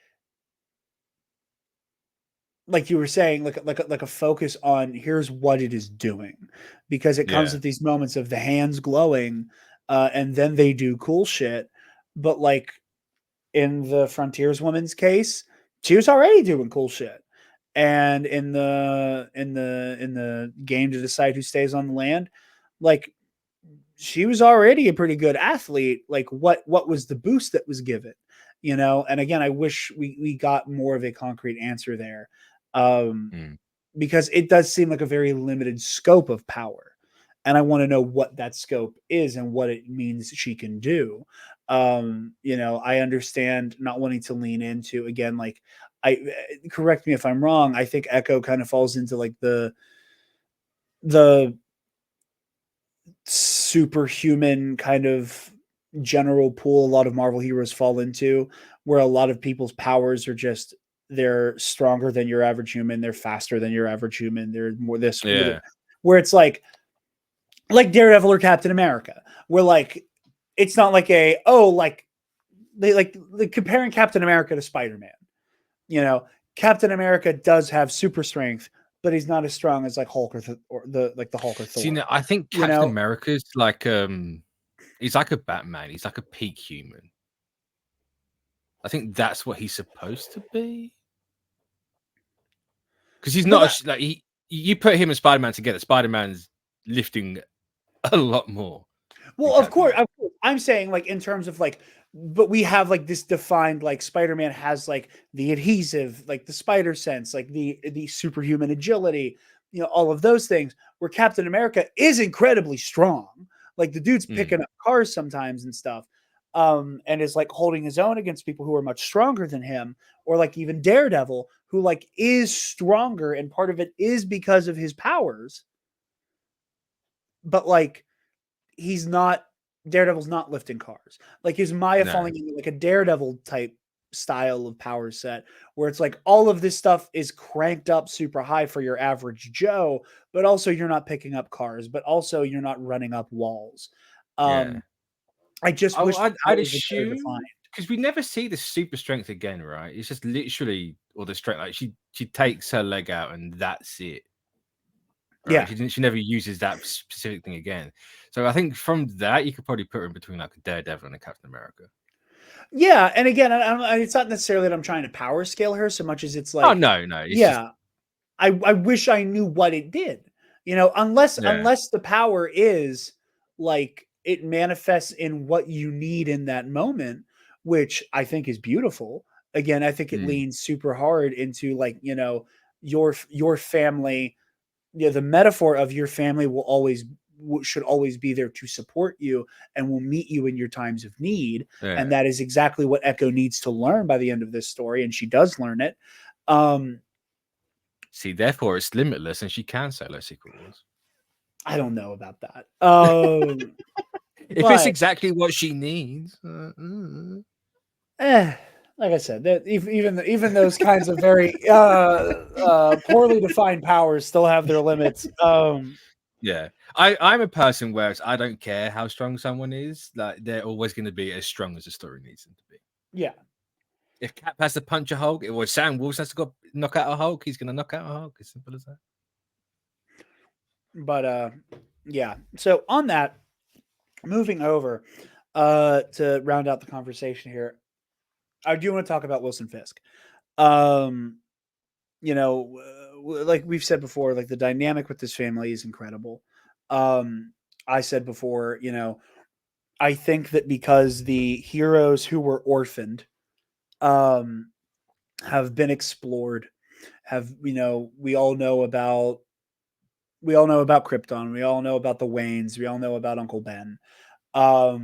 like you were saying, like a focus on here's what it is doing, because it comes Yeah. at these moments of the hands glowing, and then they do cool shit. But like in the Frontiers woman's case, she was already doing cool shit. And in the game to decide who stays on the land, like she was already a pretty good athlete. Like what was the boost that was given, And again, I wish we got more of a concrete answer there, because it does seem like a very limited scope of power, and I want to know what that scope is and what it means she can do. I understand not wanting to lean into, again, like, I correct me if I'm wrong, I think Echo kind of falls into like the superhuman kind of general pool a lot of Marvel heroes fall into, where a lot of people's powers are just, they're stronger than your average human, they're faster than your average human, they're more this, Yeah. where it's like Daredevil or Captain America, where like it's not like like comparing Captain America to Spider-Man. Captain America does have super strength, but he's not as strong as like Hulk or the Hulk or Thor. See, I think Captain America's like he's like a Batman. He's like a peak human. I think that's what he's supposed to be. Because he's not you put him and Spider-Man together, Spider-Man's lifting a lot more. Well, of course, I'm saying like in terms of like, but we have like this defined, like Spider-Man has like the adhesive, like the spider sense, like the superhuman agility, all of those things, where Captain America is incredibly strong. Like the dude's picking up cars sometimes and stuff. And is like holding his own against people who are much stronger than him, or like even Daredevil, who like is stronger, and part of it is because of his powers. But like, Daredevil's not lifting cars. Like, is Maya falling into like a Daredevil type style of power set, where it's like all of this stuff is cranked up super high for your average Joe, but also you're not picking up cars, but also you're not running up walls. I just wish I'd assume, because we never see the super strength again, right? It's just literally all the strength. Like she takes her leg out and that's it. Right? Yeah, she never uses that specific thing again. So I think from that you could probably put her in between like a Daredevil and a Captain America. Yeah, and again, it's not necessarily that I'm trying to power scale her so much as it's like, oh no, it's just... I wish I knew what it did. Unless the power is like it manifests in what you need in that moment, which I think is beautiful. Again, I think it leans super hard into like, your family, the metaphor of your family should always be there to support you and will meet you in your times of need. And that is exactly what Echo needs to learn by the end of this story. And she does learn it. See, therefore it's limitless and she can solo sequels. I don't know about that. If it's exactly what she needs. Like I said, that even those kinds of very poorly defined powers still have their limits. Yeah, I'm a person where I don't care how strong someone is. Like they're always going to be as strong as the story needs them to be. Yeah. If Cap has to punch a Hulk, or Sam Wolves has to go knock out a Hulk, he's going to knock out a Hulk. As simple as that. But yeah. So on that, moving over to round out the conversation here, I do want to talk about Wilson Fisk. Like we've said before, like the dynamic with this family is incredible. I said before, I think that because the heroes who were orphaned have been explored, we all know about Krypton, we all know about the Waynes, we all know about Uncle Ben. That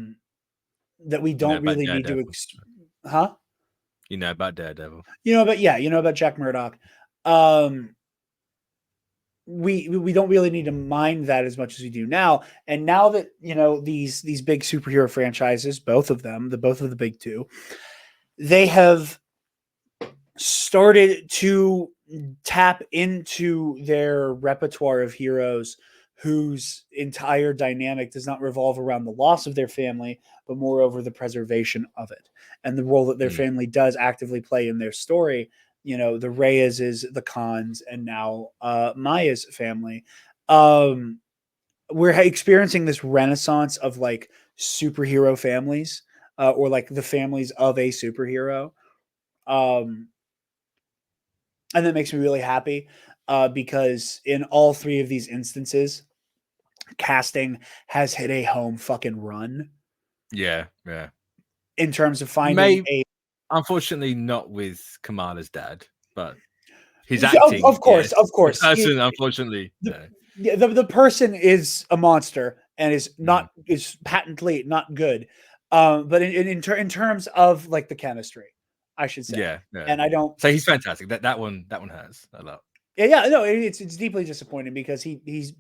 we don't really need to You know about Daredevil. You know about Jack Murdoch. we don't really need to mind that as much as we do now. And now that, you know, these big superhero franchises, both of the big two, they have started to tap into their repertoire of heroes whose entire dynamic does not revolve around the loss of their family, but moreover the preservation of it and the role that their family does actively play in their story. You know, the Reyes, the Khans, and now Maya's family. We're experiencing this renaissance of like superhero families, or like the families of a superhero. Um, and that makes me really happy, because in all three of these instances, casting has hit a home fucking run Yeah, yeah. in terms of finding a. Unfortunately, not with Kamala's dad, but his acting. Of course, yes. of course. The person, unfortunately, The person is a monster and is patently not good. But in terms of like the chemistry, I should say. yeah. And I don't. So he's fantastic. That one has a lot. Yeah, no, it's deeply disappointing because he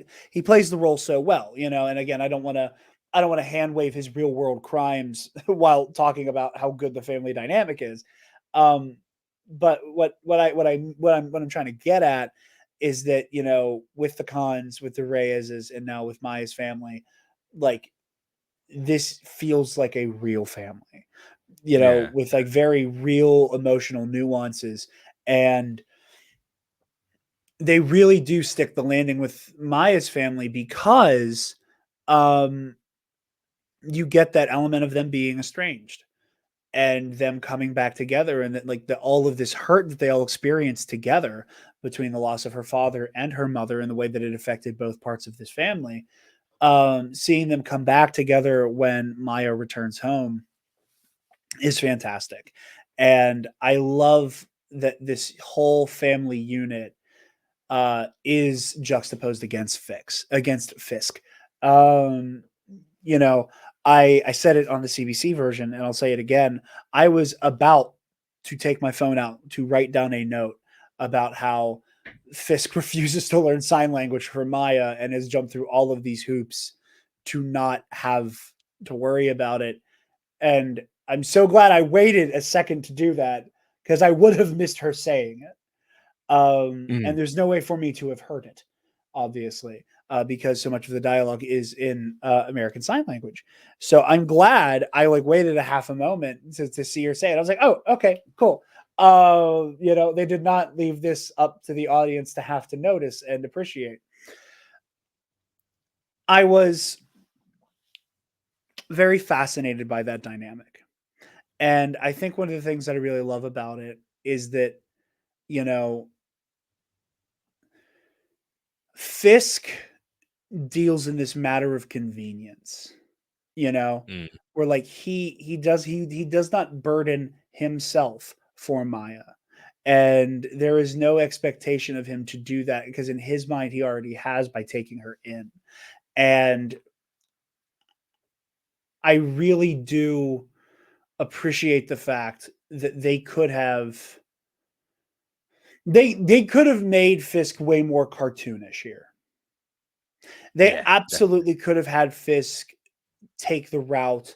plays the role so well, you know. And again, I don't want to hand wave his real world crimes while talking about how good the family dynamic is. But what I'm trying to get at is that, you know, with the Khans, with the Reyes, and now with Maya's family, like this feels like a real family, you know, with like very real emotional nuances. And they really do stick the landing with Maya's family because you get that element of them being estranged and them coming back together, and that like all of this hurt that they all experienced together between the loss of her father and her mother and the way that it affected both parts of this family. Seeing them come back together when Maya returns home is fantastic. And I love that this whole family unit is juxtaposed against Fisk. You know, I said it on the CBC version, and I'll say it again. I was about to take my phone out to write down a note about how Fisk refuses to learn sign language for Maya and has jumped through all of these hoops to not have to worry about it. And I'm so glad I waited a second to do that, because I would have missed her saying it. And there's no way for me to have heard it, obviously, because so much of the dialogue is in American Sign Language. So I'm glad I like waited a half a moment to see her say it. I was like, oh, okay, cool. You know, they did not leave this up to the audience to have to notice and appreciate. I was very fascinated by that dynamic. And I think one of the things that I really love about it is that, you know, Fisk deals in this matter of convenience, you know, where like he does not burden himself for Maya. And there is no expectation of him to do that, because in his mind he already has by taking her in. And I really do appreciate the fact that they could have made Fisk way more cartoonish here. They absolutely could have had Fisk take the route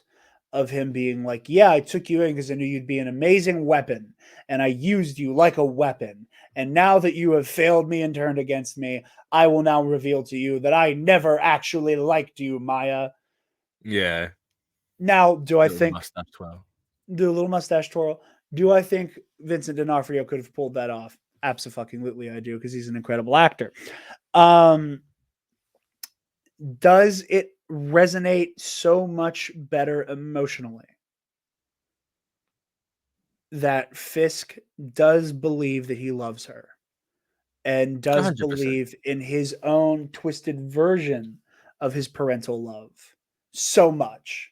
of him being like, yeah, I took you in because I knew you'd be an amazing weapon, and I used you like a weapon. And now that you have failed me and turned against me, I will now reveal to you that I never actually liked you, Maya. Yeah. Now, do I think mustache twirl. the little mustache twirl? Do I think Vincent D'Onofrio could have pulled that off? Absolutely, I do, because he's an incredible actor. Does it resonate so much better emotionally that Fisk does believe that he loves her and does 100%. believe in his own twisted version of his parental love so much?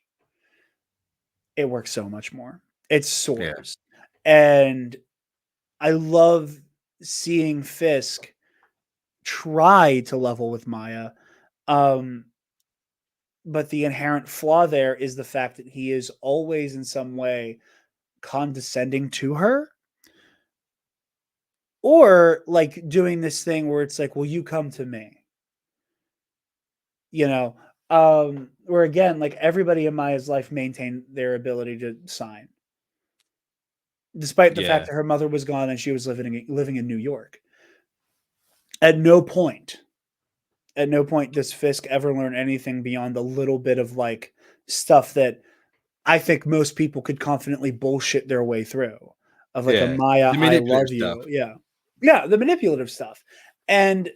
It works so much more. It soars. And I love seeing Fisk try to level with Maya. But the inherent flaw there is the fact that he is always in some way condescending to her, or like doing this thing where it's like, well, you come to me, you know, where again, like everybody in Maya's life maintained their ability to sign, despite the fact Yeah. that her mother was gone and she was living in New York. At no point does Fisk ever learn anything beyond a little bit of like stuff that I think most people could confidently bullshit their way through, of like a Yeah. Maya, The I manipulative love stuff. you. Yeah. Yeah. The manipulative stuff. And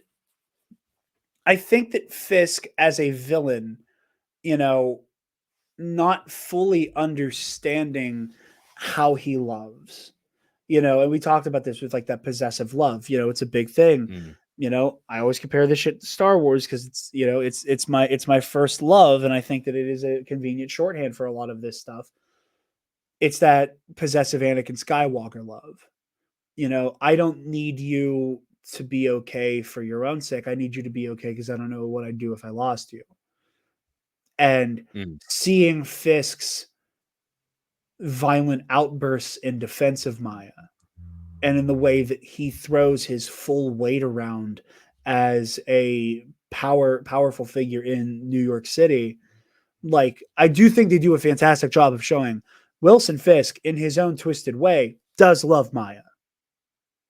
I think that Fisk as a villain, you know, not fully understanding how he loves, you know, and we talked about this with like that possessive love, you know, it's a big thing. Mm. You know, I always compare this shit to Star Wars because it's, you know, it's my first love, and I think that it is a convenient shorthand for a lot of this stuff. It's that possessive Anakin Skywalker love. You know, I don't need you to be okay for your own sake. I need you to be okay because I don't know what I'd do if I lost you. And Mm. seeing Fisk's violent outbursts in defense of Maya, and in the way that he throws his full weight around as a powerful figure in New York City, like I do think they do a fantastic job of showing Wilson Fisk in his own twisted way does love Maya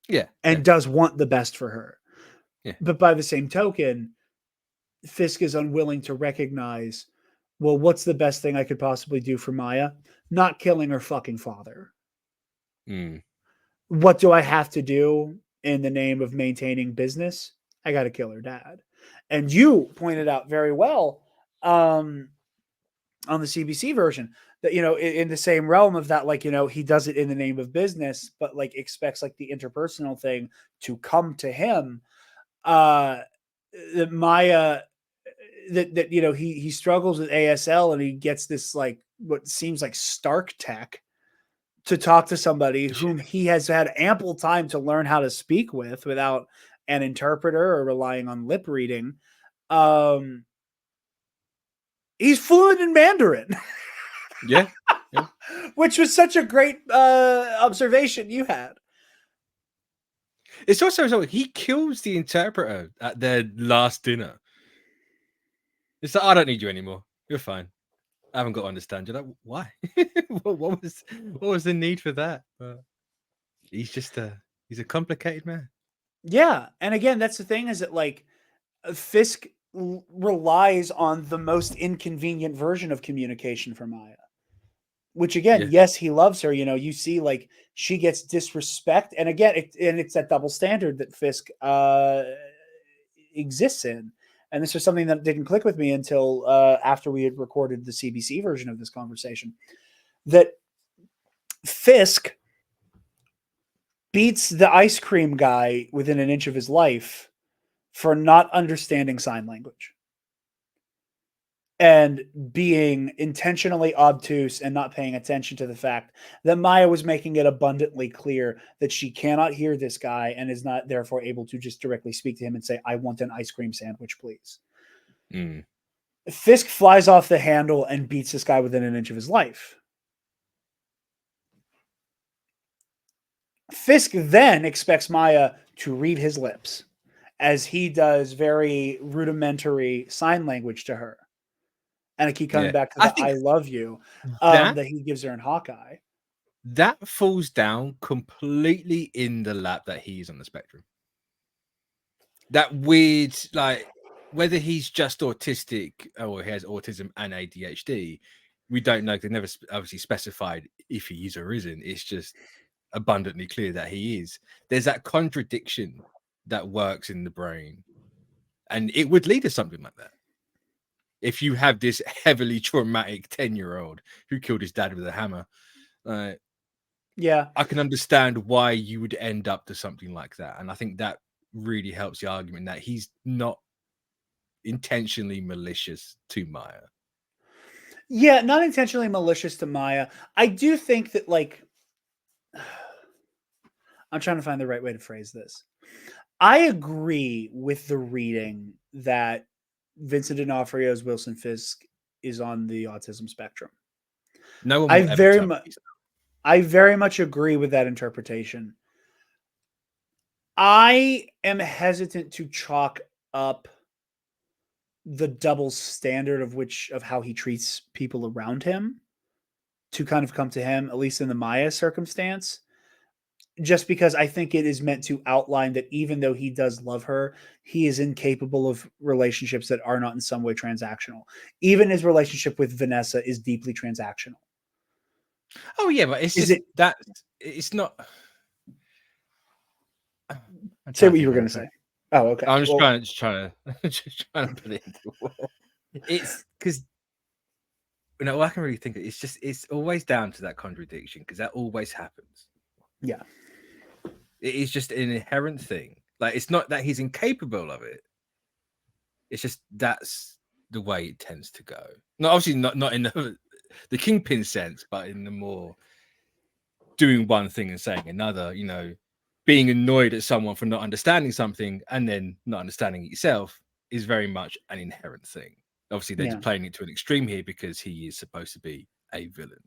Yeah. and does want the best for her. Yeah. But by the same token, Fisk is unwilling to recognize, well, what's the best thing I could possibly do for Maya? Not killing her fucking father. Mm. What do I have to do in the name of maintaining business? I got to kill her dad. And you pointed out very well on the CBC version that, you know, in the same realm of that, like, you know, he does it in the name of business, but like expects like the interpersonal thing to come to him. That Maya, that you know, he struggles with ASL and he gets this like what seems like Stark tech to talk to somebody whom he has had ample time to learn how to speak with without an interpreter or relying on lip reading. He's fluent in Mandarin. Yeah. Yeah. Which was such a great observation you had. It's also so he kills the interpreter at their last dinner. It's like, I don't need you anymore. You're fine. I haven't got to understand you. Like, why? what was the need for that? He's just he's a complicated man. Yeah, and again, that's the thing is that like Fisk relies on the most inconvenient version of communication for Maya. Which again, Yeah. yes, he loves her. You know, you see like she gets disrespect, and again, it's that double standard that Fisk exists in. And this was something that didn't click with me until after we had recorded the CBC version of this conversation. That Fisk beats the ice cream guy within an inch of his life for not understanding sign language and being intentionally obtuse and not paying attention to the fact that Maya was making it abundantly clear that she cannot hear this guy and is not therefore able to just directly speak to him and say, I want an ice cream sandwich, please. Mm. Fisk flies off the handle and beats this guy within an inch of his life. Fisk then expects Maya to read his lips as he does very rudimentary sign language to her. And I keep coming back to I the think I love you that that he gives her in Hawkeye. that falls down completely in the lap that he's on the spectrum. That weird, like, whether he's just autistic or he has autism and ADHD, we don't know. They never obviously specified if he is or isn't. It's just abundantly clear that he is. There's that contradiction that works in the brain, and it would lead to something like that. If you have this heavily traumatic 10-year-old who killed his dad with a hammer, Yeah, I can understand why you would end up to something like that. And I think that really helps the argument that he's not intentionally malicious to Maya. yeah, not intentionally malicious to Maya. I do think that, like, I'm trying to find the right way to phrase this. I agree with the reading that Vincent D'Onofrio's Wilson Fisk is on the autism spectrum. No one I will ever very tell much, me so. I very much agree with that interpretation. I am hesitant to chalk up the double standard of how he treats people around him to kind of come to him, at least in the Maya circumstance, just because I think it is meant to outline that even though he does love her, he is incapable of relationships that are not in some way transactional. Even his relationship with Vanessa is deeply transactional. Oh yeah, but it's Is just it? that it's not. I'm Say trying to what you think were how going to to put say. it. Oh, okay. I'm just Well, trying, just trying to put it into words. It's because I can really think it's always down to that contradiction because that always happens. yeah, It is just an inherent thing. Like it's not that he's incapable of it. It's just that's the way it tends to go. Not obviously not in the kingpin sense, but in the more doing one thing and saying another. Being annoyed at someone for not understanding something and then not understanding it yourself is very much an inherent thing. Obviously, they're yeah, just playing it to an extreme here because he is supposed to be a villain.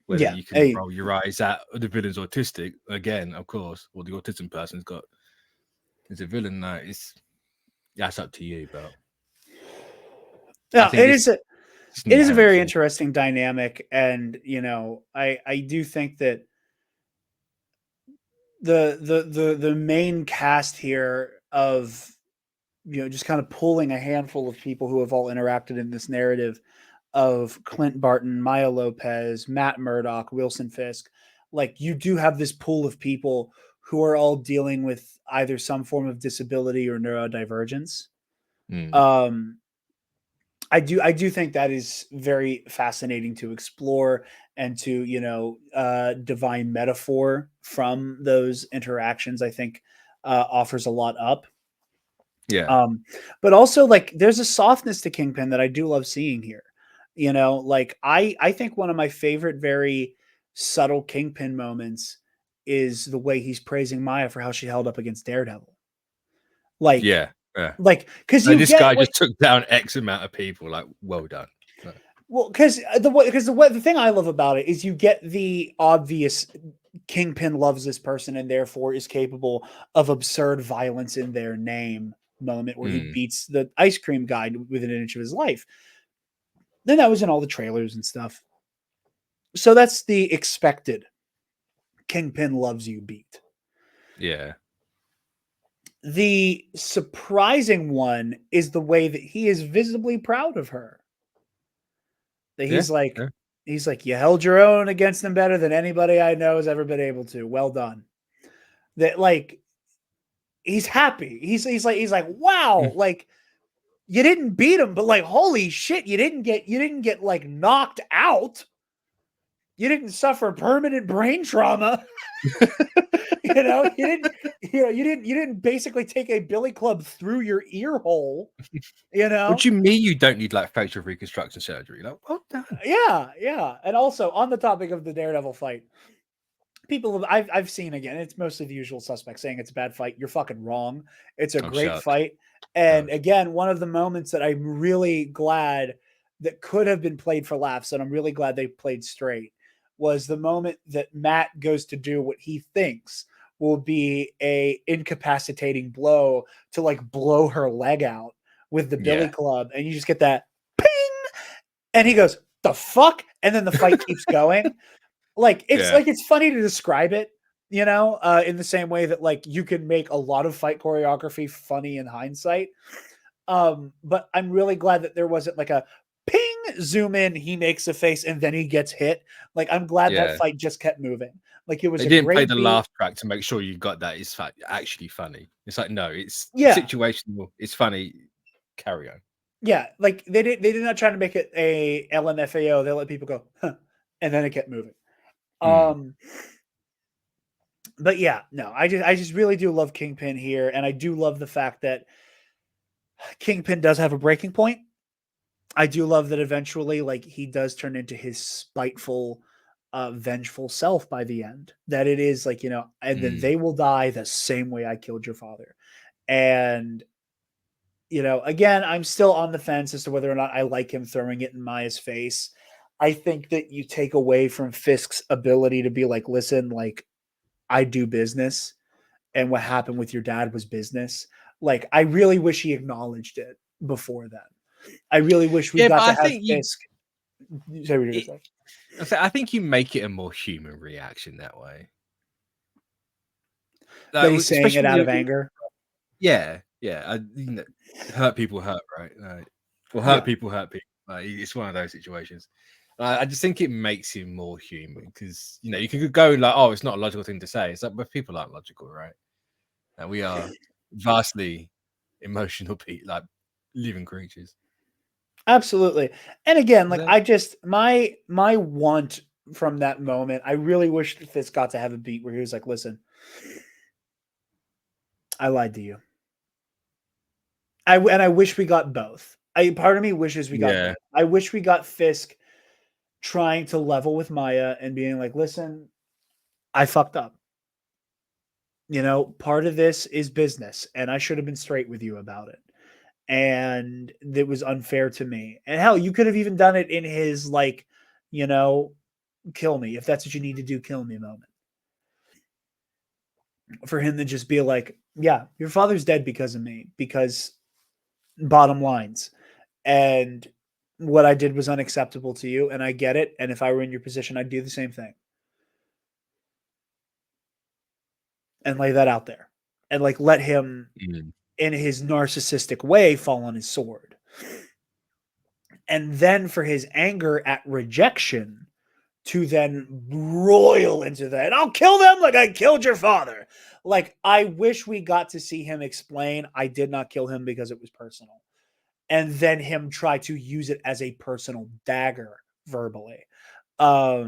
Whether yeah. you can roll your eyes at the villain's autistic, again, of course, or the autism person's is a villain. That's up to you, but I No, think it it's is a just an it is a inherent very thing. interesting dynamic, and I do think that the main cast here of just kind of pulling a handful of people who have all interacted in this narrative of Clint Barton, Maya Lopez, Matt Murdock, Wilson Fisk. Like, you do have this pool of people who are all dealing with either some form of disability or neurodivergence. Mm. Um, I do think that is very fascinating to explore and to divine metaphor from those interactions. I think offers a lot up. Yeah, But also, like, there's a softness to Kingpin that I do love seeing here. Like, I think one of my favorite very subtle Kingpin moments is the way he's praising Maya for how she held up against Daredevil. Like, yeah, yeah. because Like you this get guy like, just took down X amount of people. Like, well done. well, because the thing I love about it is you get the obvious Kingpin loves this person and therefore is capable of absurd violence in their name moment where he Mm. beats the ice cream guy within an inch of his life. Then that was in all the trailers and stuff. So that's the expected Kingpin loves you beat. Yeah, The surprising one is the way that he is visibly proud of her. That yeah, he's like, you held your own against them better than anybody I know has ever been able to. Well done. That, like, he's happy. He's like, wow, Mm. like, you didn't beat him, but like, holy shit, you didn't get like knocked out. You didn't suffer permanent brain trauma. You didn't basically take a billy club through your ear hole. What do you mean you don't need like facial reconstruction surgery? Like, well done. Yeah. And also, on the topic of the Daredevil fight, I've seen, again, it's mostly the usual suspects saying it's a bad fight. You're fucking wrong. It's a I'm great shocked. fight. And again, one of the moments that I'm really glad that could have been played for laughs, and I'm really glad they played straight, was the moment that Matt goes to do what he thinks will be a incapacitating blow to like blow her leg out with the billy Yeah, club, and you just get that ping, and he goes, the fuck, and then the fight keeps going. Like, yeah, it's funny to describe it, in the same way that, like, you can make a lot of fight choreography funny in hindsight. But I'm really glad that there wasn't like a ping, zoom in, he makes a face, and then he gets hit. Like, I'm glad that yeah. fight just kept moving. Like, it was They a didn't play great the beat. laugh track to make sure you got that. It's actually funny. It's like no, it's Yeah. situational. It's funny. Carry on. Yeah. Like, they did not try to make it a LMFAO. They let people go, huh, and then it kept moving. Mm. But yeah, no, I just really do love Kingpin here, and I do love the fact that Kingpin does have a breaking point. I do love that eventually, like, he does turn into his spiteful, vengeful self by the end. That it is like, and then Mm. they will die the same way I killed your father. And again, I'm still on the fence as to whether or not I like him throwing it in Maya's face. I think that you take away from Fisk's ability to be like, listen, like, I do business. and what happened with your dad was business. Like, I really wish he acknowledged it before then. I really wish we got to have Fisk. Say what you're gonna say. I think you make it a more human reaction that way. That he's saying it out of anger. Yeah. Hurt people hurt, right? Well, hurt people hurt people. It's one of those situations. I just think it makes him more human because you can go like, oh, it's not a logical thing to say. It's like, but people aren't logical, right? And we are vastly emotional, like living creatures. Absolutely. And again, like I just my want from that moment, I really wish that this got to have a beat where he was like, listen, I lied to you. I wish we got both. Part of me wishes we got both. I wish we got Fisk trying to level with Maya and being like, listen, I fucked up. Part of this is business and I should have been straight with you about it. And it was unfair to me. And hell, you could have even done it in his like, kill me. If that's what you need to do, kill me moment. For him to just be like, yeah, your father's dead because of me, because bottom lines. And what I did was unacceptable to you, and I get it. And if I were in your position, I'd do the same thing. And lay that out there. And like let him in his narcissistic way fall on his sword. And then for his anger at rejection to then roil into that, I'll kill them like I killed your father. Like, I wish we got to see him explain, I did not kill him because it was personal. And then him try to use it as a personal dagger verbally. I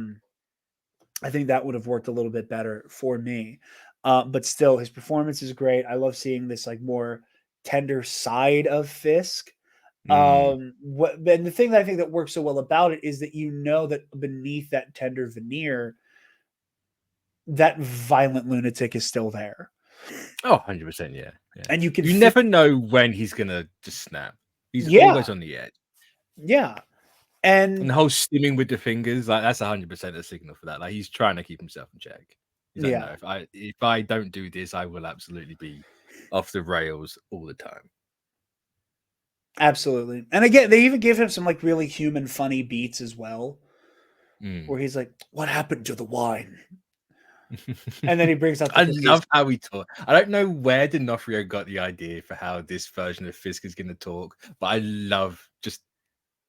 think that would have worked a little bit better for me. But still, his performance is great. I love seeing this like more tender side of Fisk. And the thing that I think that works so well about it is that that beneath that tender veneer, that violent lunatic is still there. Oh, 100%, yeah. And you never know when he's gonna just snap. He's always on the edge. Yeah. And the whole stimming with the fingers, like that's 100% a signal for that. Like he's trying to keep himself in check. He's like, no, if I don't do this, I will absolutely be off the rails all the time. Absolutely. And again, they even give him some like really human funny beats as well. Where he's like, what happened to the wine? And then he brings up I love how he talk. I don't know where D'Onofrio got the idea for how this version of Fisk is going to talk, but I love just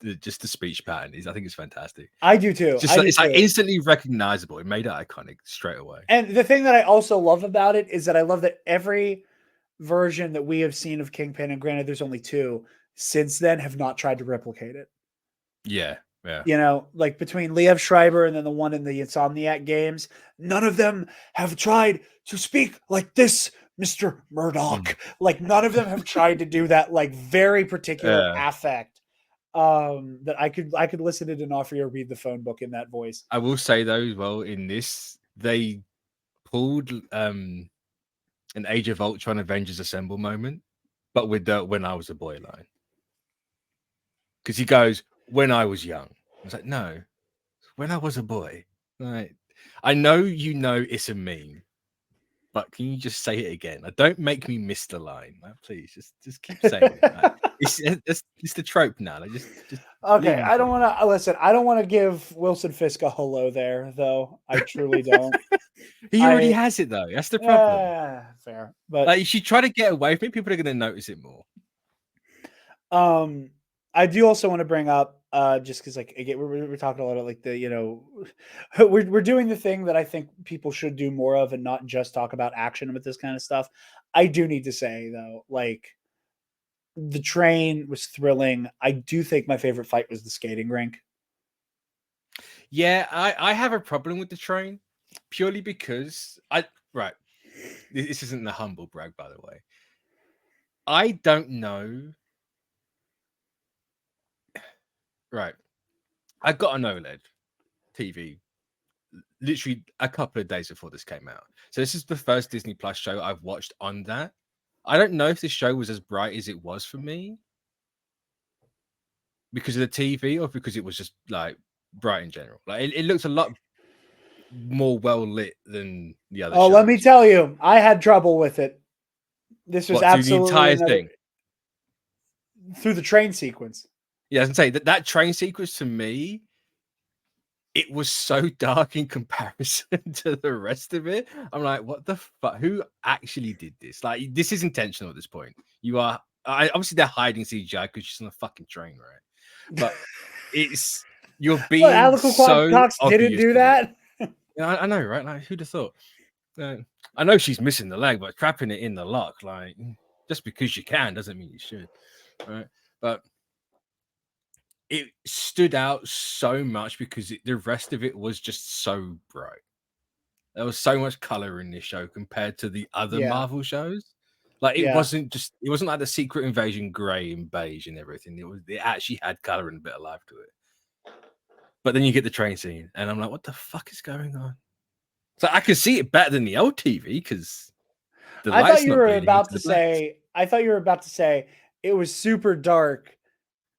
the speech pattern. I think it's fantastic. I do too. It's like instantly recognizable. It made it iconic straight away. And the thing that I also love about it is that I love that every version that we have seen of Kingpin, and granted there's only 2 since then, have not tried to replicate it. Yeah. Like between Liev Schreiber and then the one in the Insomniac games, none of them have tried to speak like this, Mr. Murdoch. Like none of them have tried to do that like very particular affect. That I could listen to D'Onofrio read the phone book in that voice. I will say though, as well, in this, they pulled an Age of Ultron Avengers Assemble moment, but with the "when I was a boy" line. Because he goes, "When I was young." I was like, no, when I was a boy. Right. I know it's a meme, but can you just say it again? Don't make me miss the line. Like, please, just keep saying it. Like, it's the trope now. Like, just okay. I don't want to listen. I don't want to give Wilson Fisk a hello there, though. I truly don't. He already has it though. That's the problem. Yeah, fair. But like, if you try to get away from it, people are going to notice it more. I do also want to bring up, just because like again we're talking a lot of like the we're doing the thing that I think people should do more of and not just talk about action with this kind of stuff. I do need to say though, like the train was thrilling. I do think my favorite fight was the skating rink. Yeah, I have a problem with the train purely because this isn't the humble brag, by the way. I don't know. Right. I got an OLED TV literally a couple of days before this came out. So this is the first Disney Plus show I've watched on that. I don't know if this show was as bright as it was for me because of the TV or because it was just like bright in general. Like it looked a lot more well lit than the other. Oh, shows. let me tell you, I had trouble with it. This was What, through the absolutely entire thing? Through the train sequence. Yeah, I was gonna say that train sequence to me, it was so dark in comparison to the rest of it. I'm like, what the fuck? Who actually did this? Like, this is intentional at this point. Obviously they're hiding CGI because she's on a fucking train, right? But you're being Alico so Cox didn't obvious do with it. that. Yeah, I know, right? Like, who'd have thought? I know she's missing the leg, but trapping it in the lock, like, just because you can doesn't mean you should, right? But it stood out so much because the rest of it was just so bright. There was so much color in this show compared to the other Marvel shows. Like, it wasn't like the Secret Invasion gray and beige and everything. It actually had color and a bit of life to it. But then you get the train scene, and I'm like, what the fuck is going on? So I can see it better than the old TV because the I light's thought you not were bleeding about into to the blacks. say. I thought you were about to say it was super dark.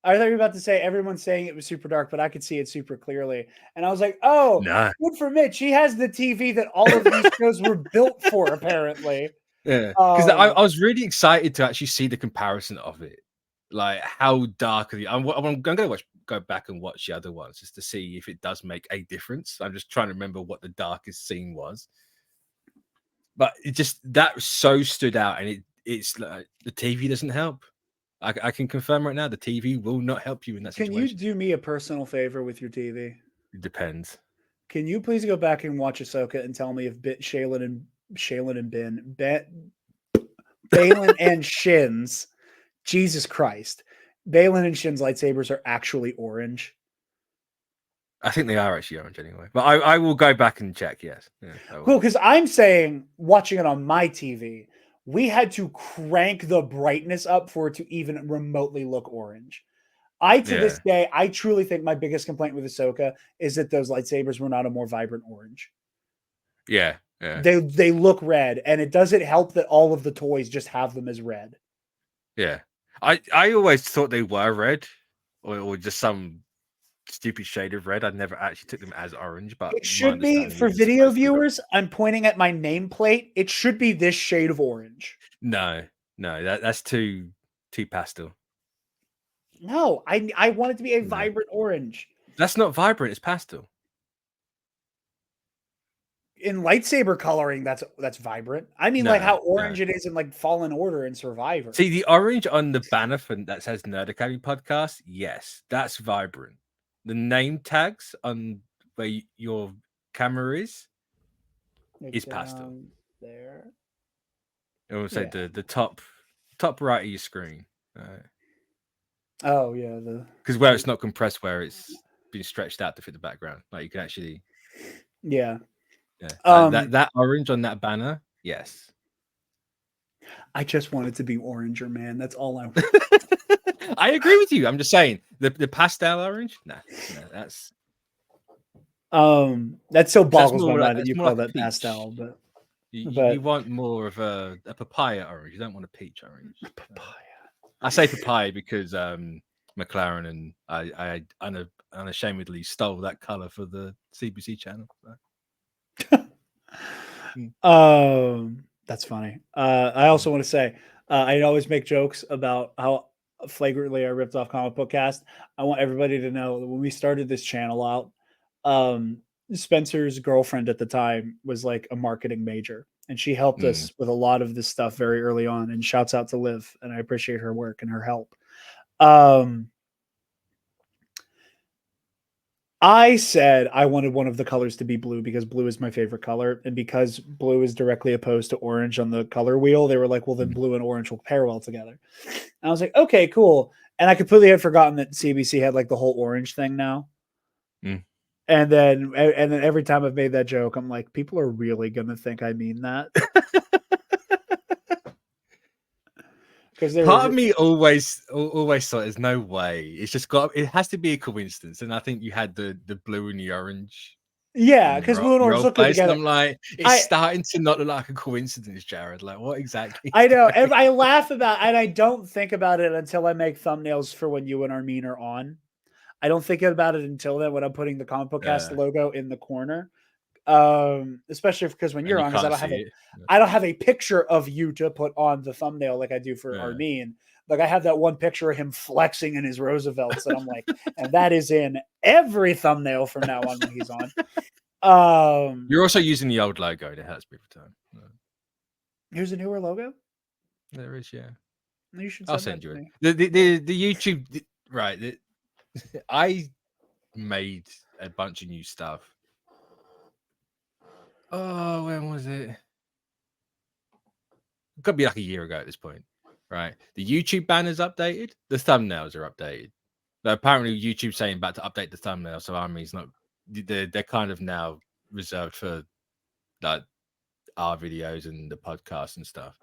I thought you were about to say everyone's saying it was super dark, but I could see it super clearly. And I was like, oh, Nah. good for Mitch. He has the TV that all of these shows were built for, apparently. Yeah, because I was really excited to actually see the comparison of it, like how dark are the. I'm going to go back and watch the other ones just to see if it does make a difference. I'm just trying to remember what the darkest scene was, but it just that so stood out, and it's like the TV doesn't help. I can confirm right now the TV will not help you in that situation. Can you do me a personal favor with your TV? It depends. Can you please go back and watch Ahsoka and tell me if Balin and Shin's, Jesus Christ, Balin and Shin's lightsabers are actually orange? I think they are actually orange anyway, but I will go back and check. Yes, Cool, because I'm saying watching it on my TV, we had to crank the brightness up for it to even remotely look orange. This day, I truly think my biggest complaint with Ahsoka is that those lightsabers were not a more vibrant orange. Yeah. They look red, and it doesn't help that all of the toys just have them as red. Yeah. I always thought they were red or just some stupid shade of red. I never actually took them as orange, but it should be for video viewers. I'm pointing at my nameplate. It should be this shade of orange. No, that's too pastel. No, I want it to be a vibrant orange. That's not vibrant, it's pastel. In lightsaber coloring, that's vibrant. I mean, like how orange it is in like Fallen Order and Survivor. See, the orange on the banner that says Nerd Academy Podcast, yes, that's vibrant. The name tags on where your camera is pastel. There. I would say the top right of your screen. Oh yeah, because where it's not compressed, where it's been stretched out to fit the background, like you can actually. Yeah. That orange on that banner, yes. I just want it to be oranger, man. That's all I want. I agree with you. I'm just saying the pastel orange. Nah, that's that still boggles my mind that you call like that pastel, but you want more of a papaya orange. You don't want a peach orange. Papaya. I say papaya because McLaren and I unashamedly stole that color for the CBC channel. That's funny. I also want to say I always make jokes about how flagrantly I ripped off ComicBookCast. I want everybody to know that when we started this channel out, Spencer's girlfriend at the time was like a marketing major, and she helped us with a lot of this stuff very early on. And shouts out to Liv, and I appreciate her work and her help. I said I wanted one of the colors to be blue because blue is my favorite color. And because blue is directly opposed to orange on the color wheel, they were like, well, then blue and orange will pair well together. And I was like, okay, cool. And I completely had forgotten that CBC had like the whole orange thing now. And then every time I've made that joke, I'm like, people are really going to think I mean that. Part of me always thought there's no way. It's just it has to be a coincidence. And I think you had the blue and the orange. Yeah, because blue and orange look good together. I'm like, it's starting to not look like a coincidence, Jarod. Like, what exactly? I know. I laugh about and I don't think about it until I make thumbnails for when you and Armin are on. I don't think about it until then when I'm putting the ComicBookCast logo in the corner. especially because when And you're you on, because can't see it. I don't have a picture of you to put on the thumbnail like I do for Yeah. Armin. Like I have that one picture of him flexing in his Roosevelts, and I'm like, and that is in every thumbnail from now on when he's on. You're also using the old logo that has people time. Here's a newer logo. There is, yeah. You should I'll send send that you to it. me. The YouTube, right? I made a bunch of new stuff. Oh, when was it? It could be like a year ago at this point, right? The YouTube banner's updated. The thumbnails are updated. But apparently, YouTube's saying about to update the thumbnail, so I mean, it's not. They're kind of now reserved for like our videos and the podcast and stuff.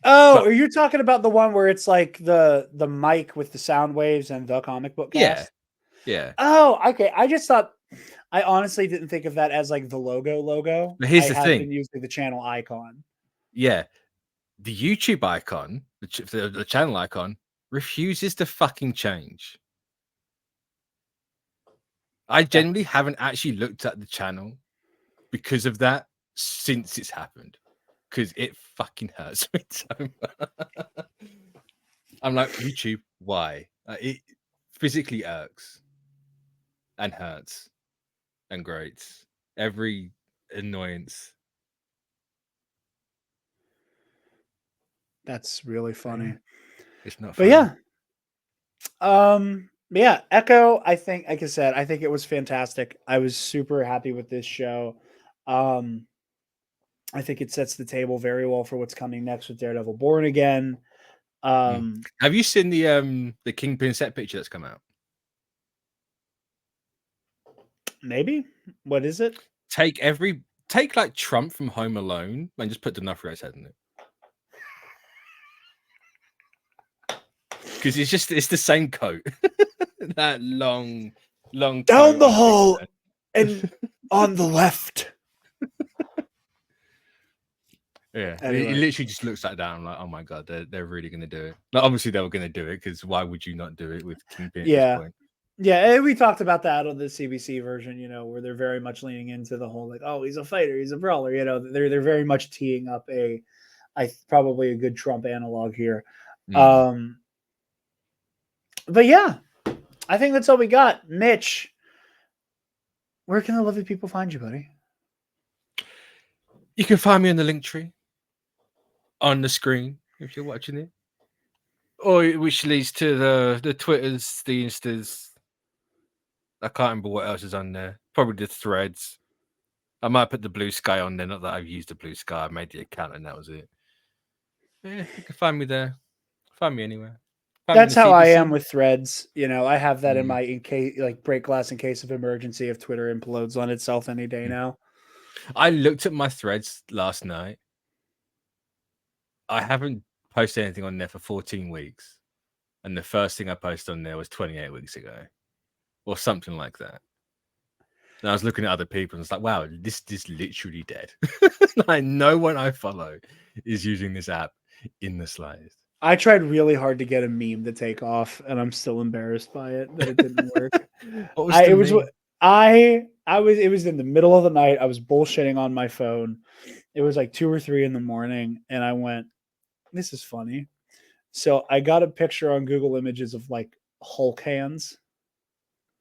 Oh, But- are you talking about the one where it's like the mic with the sound waves and the comic book cast? Yeah. Oh, okay. I just thought I honestly didn't think of that as like the logo. But here's I the had thing. been using the channel icon. Yeah, the YouTube icon, the channel icon, refuses to fucking change. I genuinely haven't actually looked at the channel because of that since it's happened. Because it fucking hurts me so much. I'm like, YouTube, why? It physically irks and hurts and grates. Every annoyance. That's really funny. It's not But funny. yeah. Yeah, Echo, I think, like I said, I think it was fantastic. I was super happy with this show. I think it sets the table very well for what's coming next with Daredevil Born Again. Have you seen the Kingpin set picture that's come out? Maybe. What is it? Take like Trump from Home Alone and just put D'Onofrio's head in it. Because it's the same coat. That long Down coat the on hall Kingpin. and on the left. Yeah, Anyway. it literally just looks like that. I'm like, oh my god, they're really gonna do it. Like, obviously they were gonna do it because why would you not do it with Kingpin at this point? Yeah, and we talked about that on the CBC version, where they're very much leaning into the whole like, oh, he's a fighter, he's a brawler. They're very much teeing up probably a good Trump analog here. But yeah, I think that's all we got. Mitch, where can the lovely people find you, buddy? You can find me in the link tree on the screen if you're watching it, or which leads to the Twitters, the Instas. I can't remember what else is on there. Probably the Threads. I might put the Blue Sky on there. Not that I've used the Blue Sky. I made the account and that was it. Yeah, you can find me there. Find me anywhere. That's how I am with Threads. I have that in my break glass in case of emergency if Twitter implodes on itself any day now. I looked at my Threads last night. I haven't posted anything on there for 14 weeks. And the first thing I posted on there was 28 weeks ago. Or something like that. And I was looking at other people and it's like, wow, this is literally dead. Like no one I follow is using this app in the slightest. I tried really hard to get a meme to take off, and I'm still embarrassed by it that it didn't work. What was the meme? It was in the middle of the night. I was bullshitting on my phone. It was like 2 or 3 in the morning, and I went, "This is funny." So I got a picture on Google Images of like Hulk hands.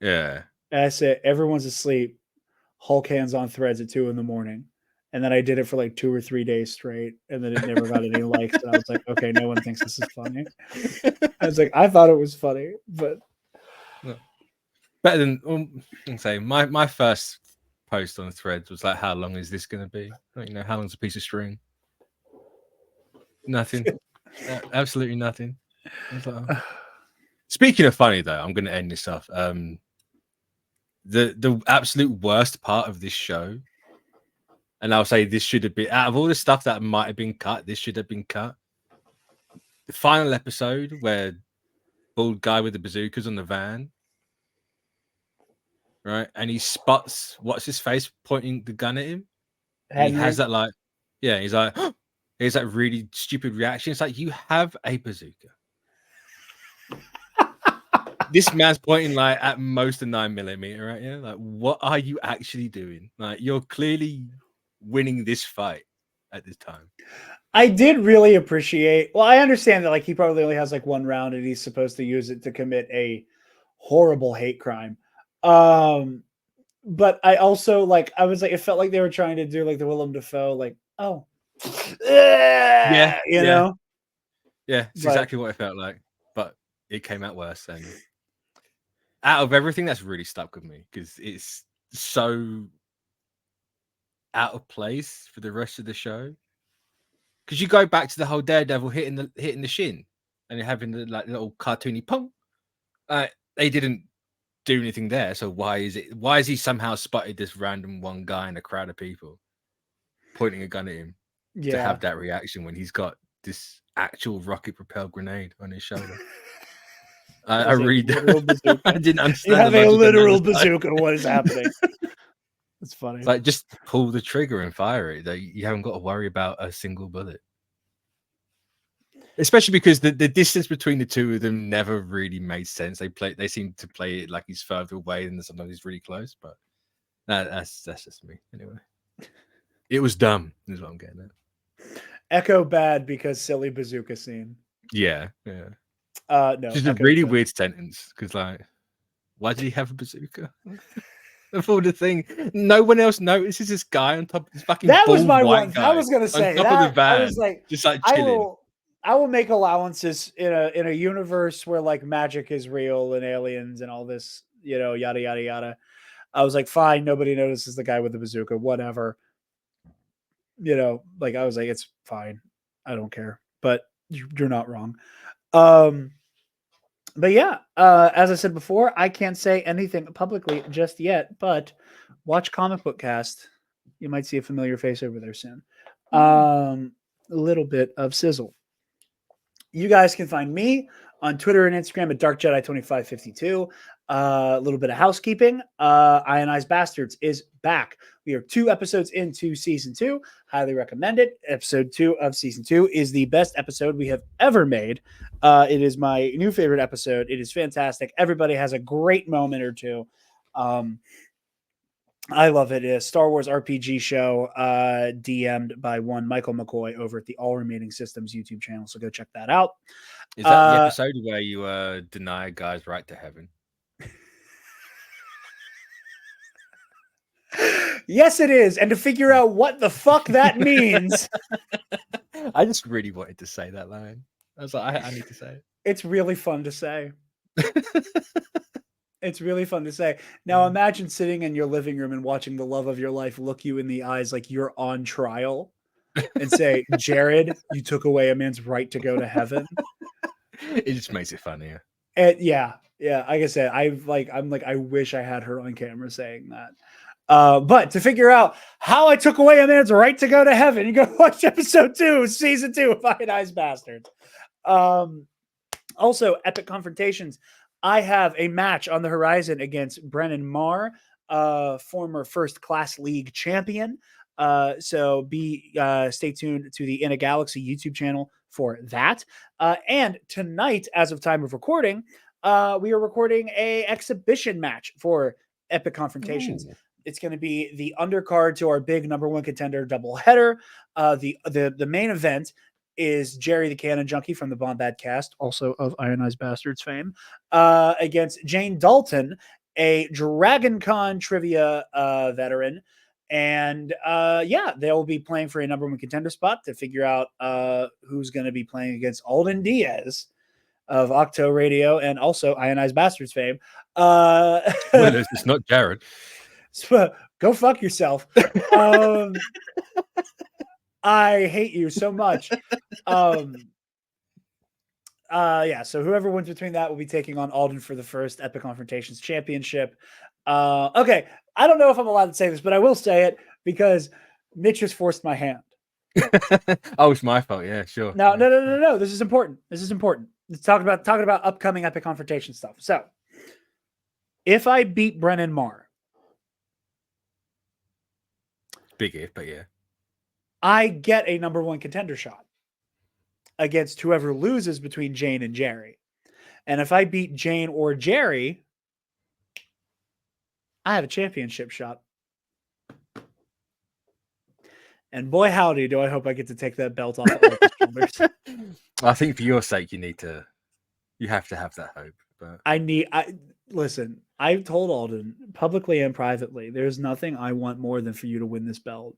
Yeah. And I said, "Everyone's asleep. Hulk hands on Threads at 2 in the morning." And then I did it for like 2 or 3 days straight, and then it never got any likes. And I was like, okay, no one thinks this is funny. I was like, I thought it was funny, but better than say my first post on Threads was like, how long is this going to be? How long's a piece of string? Nothing. Absolutely nothing. I was like, oh. Speaking of funny though, I'm going to end this off. The absolute worst part of this show. And I'll say this should have been, out of all the stuff that might have been cut, this should have been cut. The final episode where bald guy with the bazookas on the van, right? And he spots, what's his face, pointing the gun at him. And he has that like, yeah, he's like, he's that really stupid reaction. It's like, you have a bazooka. This man's pointing like at most a 9mm right here. Like, what are you actually doing? Like, you're clearly winning this fight at this time. I did really appreciate. Well, I understand that like he probably only has like one round and he's supposed to use it to commit a horrible hate crime. But I also like I was like it felt like they were trying to do like the Willem Dafoe like Yeah, you know. Yeah, it's But- exactly what it felt like, but it came out worse. And out of everything, that's really stuck with me because it's so out of place for the rest of the show. Because you go back to the whole Daredevil hitting the shin and having the like little cartoony pong. They didn't do anything there, so why is he somehow spotted this random one guy in a crowd of people pointing a gun at him to have that reaction when he's got this actual rocket propelled grenade on his shoulder? I read I didn't understand. You have a literal bazooka. What is happening? It's funny. It's like, just pull the trigger and fire it. Like, you haven't got to worry about a single bullet. Especially because the distance between the two of them never really made sense. They seem to play it like he's further away and sometimes he's really close. But that's just me anyway. It was dumb, is what I'm getting at. Echo bad because silly bazooka scene. Yeah. No, just a really weird sentence because like, why did he have a bazooka? Of all the thing, no one else notices this guy on top of this fucking. That was my one. I was gonna say on top of the van, I was like, just like chilling. I will make allowances in a universe where like magic is real and aliens and all this, yada yada yada. I was like, fine, nobody notices the guy with the bazooka, whatever. Like I was like, it's fine, I don't care. But you're not wrong. But yeah, as I said before, I can't say anything publicly just yet, but watch ComicBookCast. You might see a familiar face over there soon. A little bit of sizzle. You guys can find me on Twitter and Instagram at DarkJedi2552. A little bit of housekeeping. Ionized Bastards is back. We are 2 episodes into season 2. Highly recommend it. Episode 2 of season 2 is the best episode we have ever made. It is my new favorite episode. It is fantastic. Everybody has a great moment or two. I love it. It's a Star Wars RPG show DM'd by one Michael McCoy over at the All Remaining Systems YouTube channel. So go check that out. Is that the episode where you deny a guy's right to heaven? Yes, it is. And to figure out what the fuck that means. I just really wanted to say that line. I was like, I need to say it. It's really fun to say. It's really fun to say. Now imagine sitting in your living room and watching the love of your life look you in the eyes like you're on trial and say, Jared, you took away a man's right to go to heaven. It just makes it funnier. And yeah. Like I said, I'm like, I wish I had her on camera saying that. But to figure out how I took away a man's right to go to heaven, you go watch episode 2, season 2 of Ionized Bastards. Also, Epic Confrontations. I have a match on the horizon against Brennan Marr, former First Class League champion. So stay tuned to the In a Galaxy YouTube channel for that. And tonight, as of time of recording, we are recording a exhibition match for Epic Confrontations. Ooh. It's going to be the undercard to our big number 1 contender doubleheader. The main event is Jerry the Cannon Junkie from the Bombad cast, also of Ionized Bastards fame, against Jane Dalton, a Dragon Con trivia veteran. And they'll be playing for a number 1 contender spot to figure out who's going to be playing against Alden Diaz of Octo Radio and also Ionized Bastards fame. Well, it's not Jared. So, go fuck yourself. I hate you so much. So whoever wins between that will be taking on Alden for the first Epic Confrontations Championship. Okay, I don't know if I'm allowed to say this, but I will say it because Mitch has forced my hand. Oh, it's my fault. Yeah, sure. No. This is important. Let's talk about upcoming Epic Confrontation stuff. So, if I beat Brennan Marr, big if, but yeah, I get a number 1 contender shot against whoever loses between Jane and Jerry. And if I beat Jane or Jerry, I have a championship shot. And boy, howdy, do I hope I get to take that belt off of all his shoulders. I think for your sake, you have to have that hope. But Listen, I've told Alden publicly and privately, there's nothing I want more than for you to win this belt.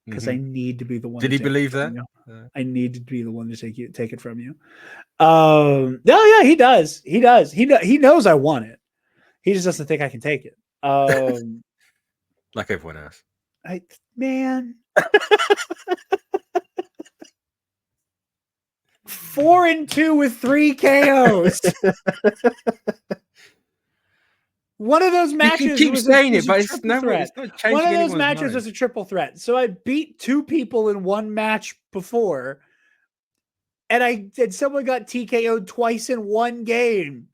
Because I need to be the one. Did he believe that? I need to be the one to take it from you. No, yeah, he does. He does. He knows I want it. He just doesn't think I can take it. Like everyone else. Man. 4-2 with 3 KOs. One of those matches. You keep saying it, but it's not changing. One of those matches was a triple threat. So I beat 2 people in one match before, and someone got TKO'd twice in one game.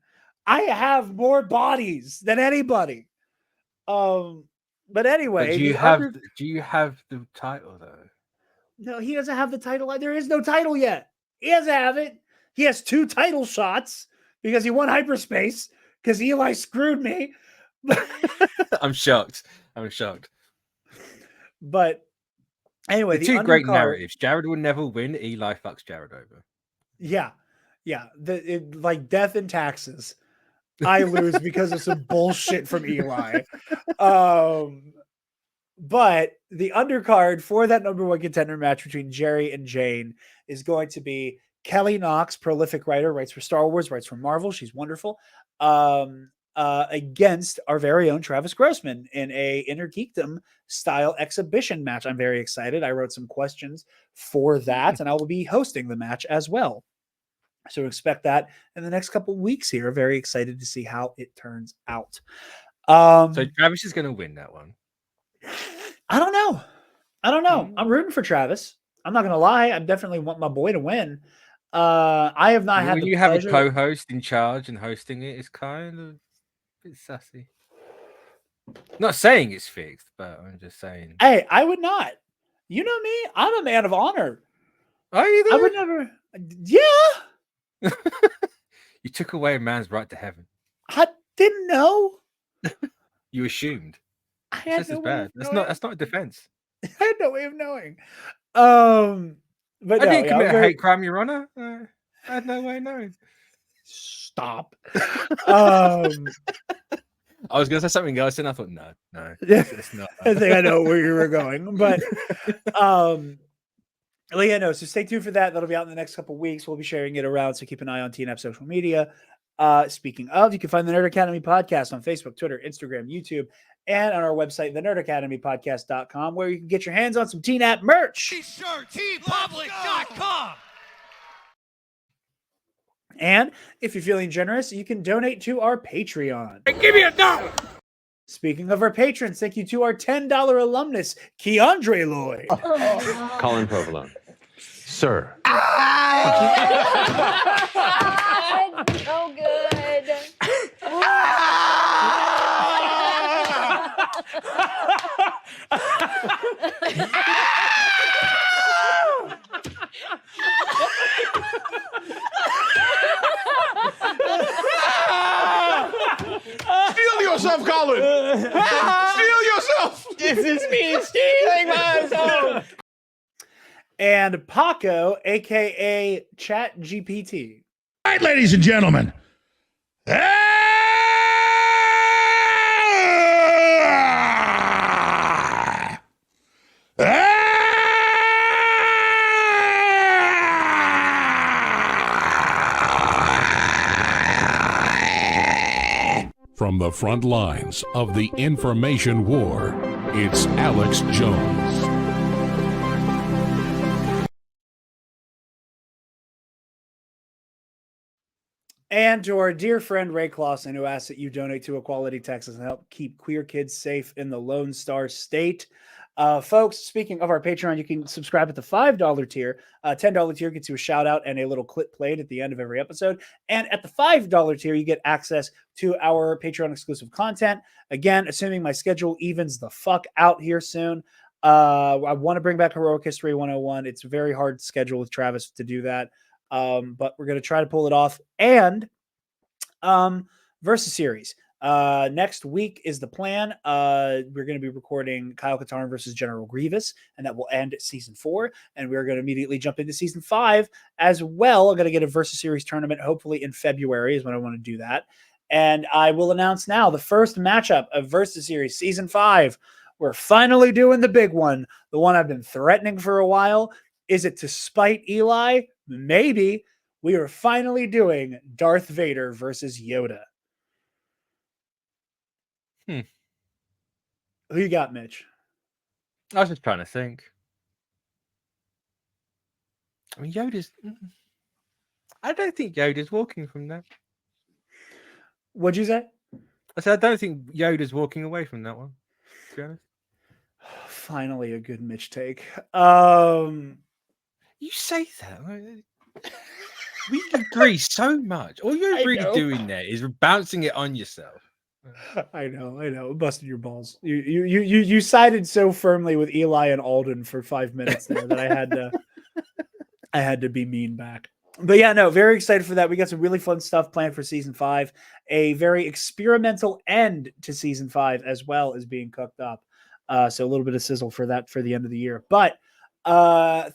I have more bodies than anybody. But anyway, but do you have the title though? No, he doesn't have the title. There is no title yet. He doesn't have it. He has 2 title shots because he won hyperspace because Eli screwed me. I'm shocked. But anyway, the 2 great narratives. Jarod will never win. Eli fucks Jarod over. Yeah. Like death and taxes. I lose because of some bullshit from Eli. But the undercard for that number 1 contender match between Jerry and Jane is going to be Kelly Knox, prolific writer, writes for Star Wars, writes for Marvel. She's wonderful. Against our very own Travis Grossman in a Inner Geekdom style exhibition match. I'm very excited. I wrote some questions for that, and I will be hosting the match as well. So expect that in the next couple of weeks here. Very excited to see how it turns out. So Travis is going to win that one. I don't know. I'm rooting for Travis. I'm not going to lie. I definitely want my boy to win. I have not had the have pleasure. A co-host in charge and hosting it is kind of a bit sassy. Not saying it's fixed, but I'm just saying. Hey, I would not. You know me. I'm a man of honor. Are you there? I would never. Yeah. You took away a man's right to heaven. I didn't know. You assumed. I had just as bad. That's not a defense. I had no way of knowing. But I didn't commit a hate crime, Your Honor. I had no way of knowing. Stop. I was going to say something else, and I thought, no, it's not. I think I know where you were going, but yeah, no. So stay tuned for that. That'll be out in the next couple of weeks. We'll be sharing it around, so keep an eye on TNF social media. Speaking of, you can find the Nerd Academy podcast on Facebook, Twitter, Instagram, YouTube, and on our website, thenerdacademypodcast.com, where you can get your hands on some TNAP merch. T-shirt, tpublic.com. And if you're feeling generous, you can donate to our Patreon. Hey, give me $1. Speaking of our patrons, thank you to our $10 alumnus, Keandre Lloyd. Colin Provolone. Sir. So good. Steal yourself, Colin! Steal yourself! This is me stealing myself! And Paco, a.k.a. Chat GPT. All right, ladies and gentlemen. From the front lines of the information war, it's Alex Jones. And to our dear friend Ray Clausen, who asks that you donate to Equality Texas and help keep queer kids safe in the Lone Star State. Folks, speaking of our Patreon, you can subscribe at the $5 tier. $10 tier gets you a shout out and a little clip played at the end of every episode. And at the $5 tier, you get access to our Patreon exclusive content. Again, assuming my schedule evens the fuck out here soon. I want to bring back Heroic History 101. It's a very hard schedule with Travis to do that. But we're going to try to pull it off. And versus series. Next week is the plan. We're going to be recording Kyle Katarn versus General Grievous, and that will end at season 4. And we're going to immediately jump into season 5 as well. I'm going to get a versus series tournament, hopefully in February is when I want to do that. And I will announce now the first matchup of versus series season 5. We're finally doing the big one, the one I've been threatening for a while. Is it to spite Eli? Maybe. We are finally doing Darth Vader versus Yoda. Who you got, Mitch? I was just trying to think. I mean, I don't think Yoda's walking from that. What'd you say? I said I don't think Yoda's walking away from that one. To be honest. Finally, a good Mitch take. You say that. We agree so much. All you're really doing there is bouncing it on yourself. I know. Busted your balls. You sided so firmly with Eli and Alden for 5 minutes there that I had to be mean back. But yeah, no, very excited for that. We got some really fun stuff planned for season 5. A very experimental end to season 5 as well is being cooked up. So a little bit of sizzle for that for the end of the year. But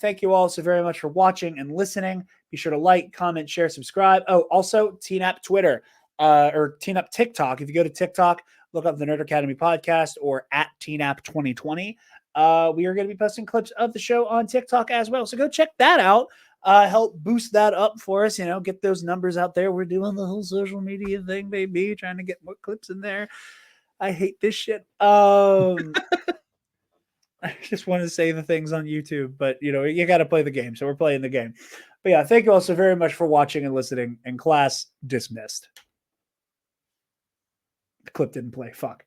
thank you all so very much for watching and listening. Be sure to like, comment, share, subscribe. Oh, also TNAP Twitter or TNAP TikTok. If you go to TikTok, look up the Nerd Academy podcast or at TNAP 2020. We are going to be posting clips of the show on TikTok as well. So go check that out. Help boost that up for us, get those numbers out there. We're doing the whole social media thing, baby, trying to get more clips in there. I hate this shit. I just want to say the things on YouTube, but you got to play the game. So we're playing the game. But yeah, thank you all so very much for watching and listening. And class dismissed. The clip didn't play. Fuck.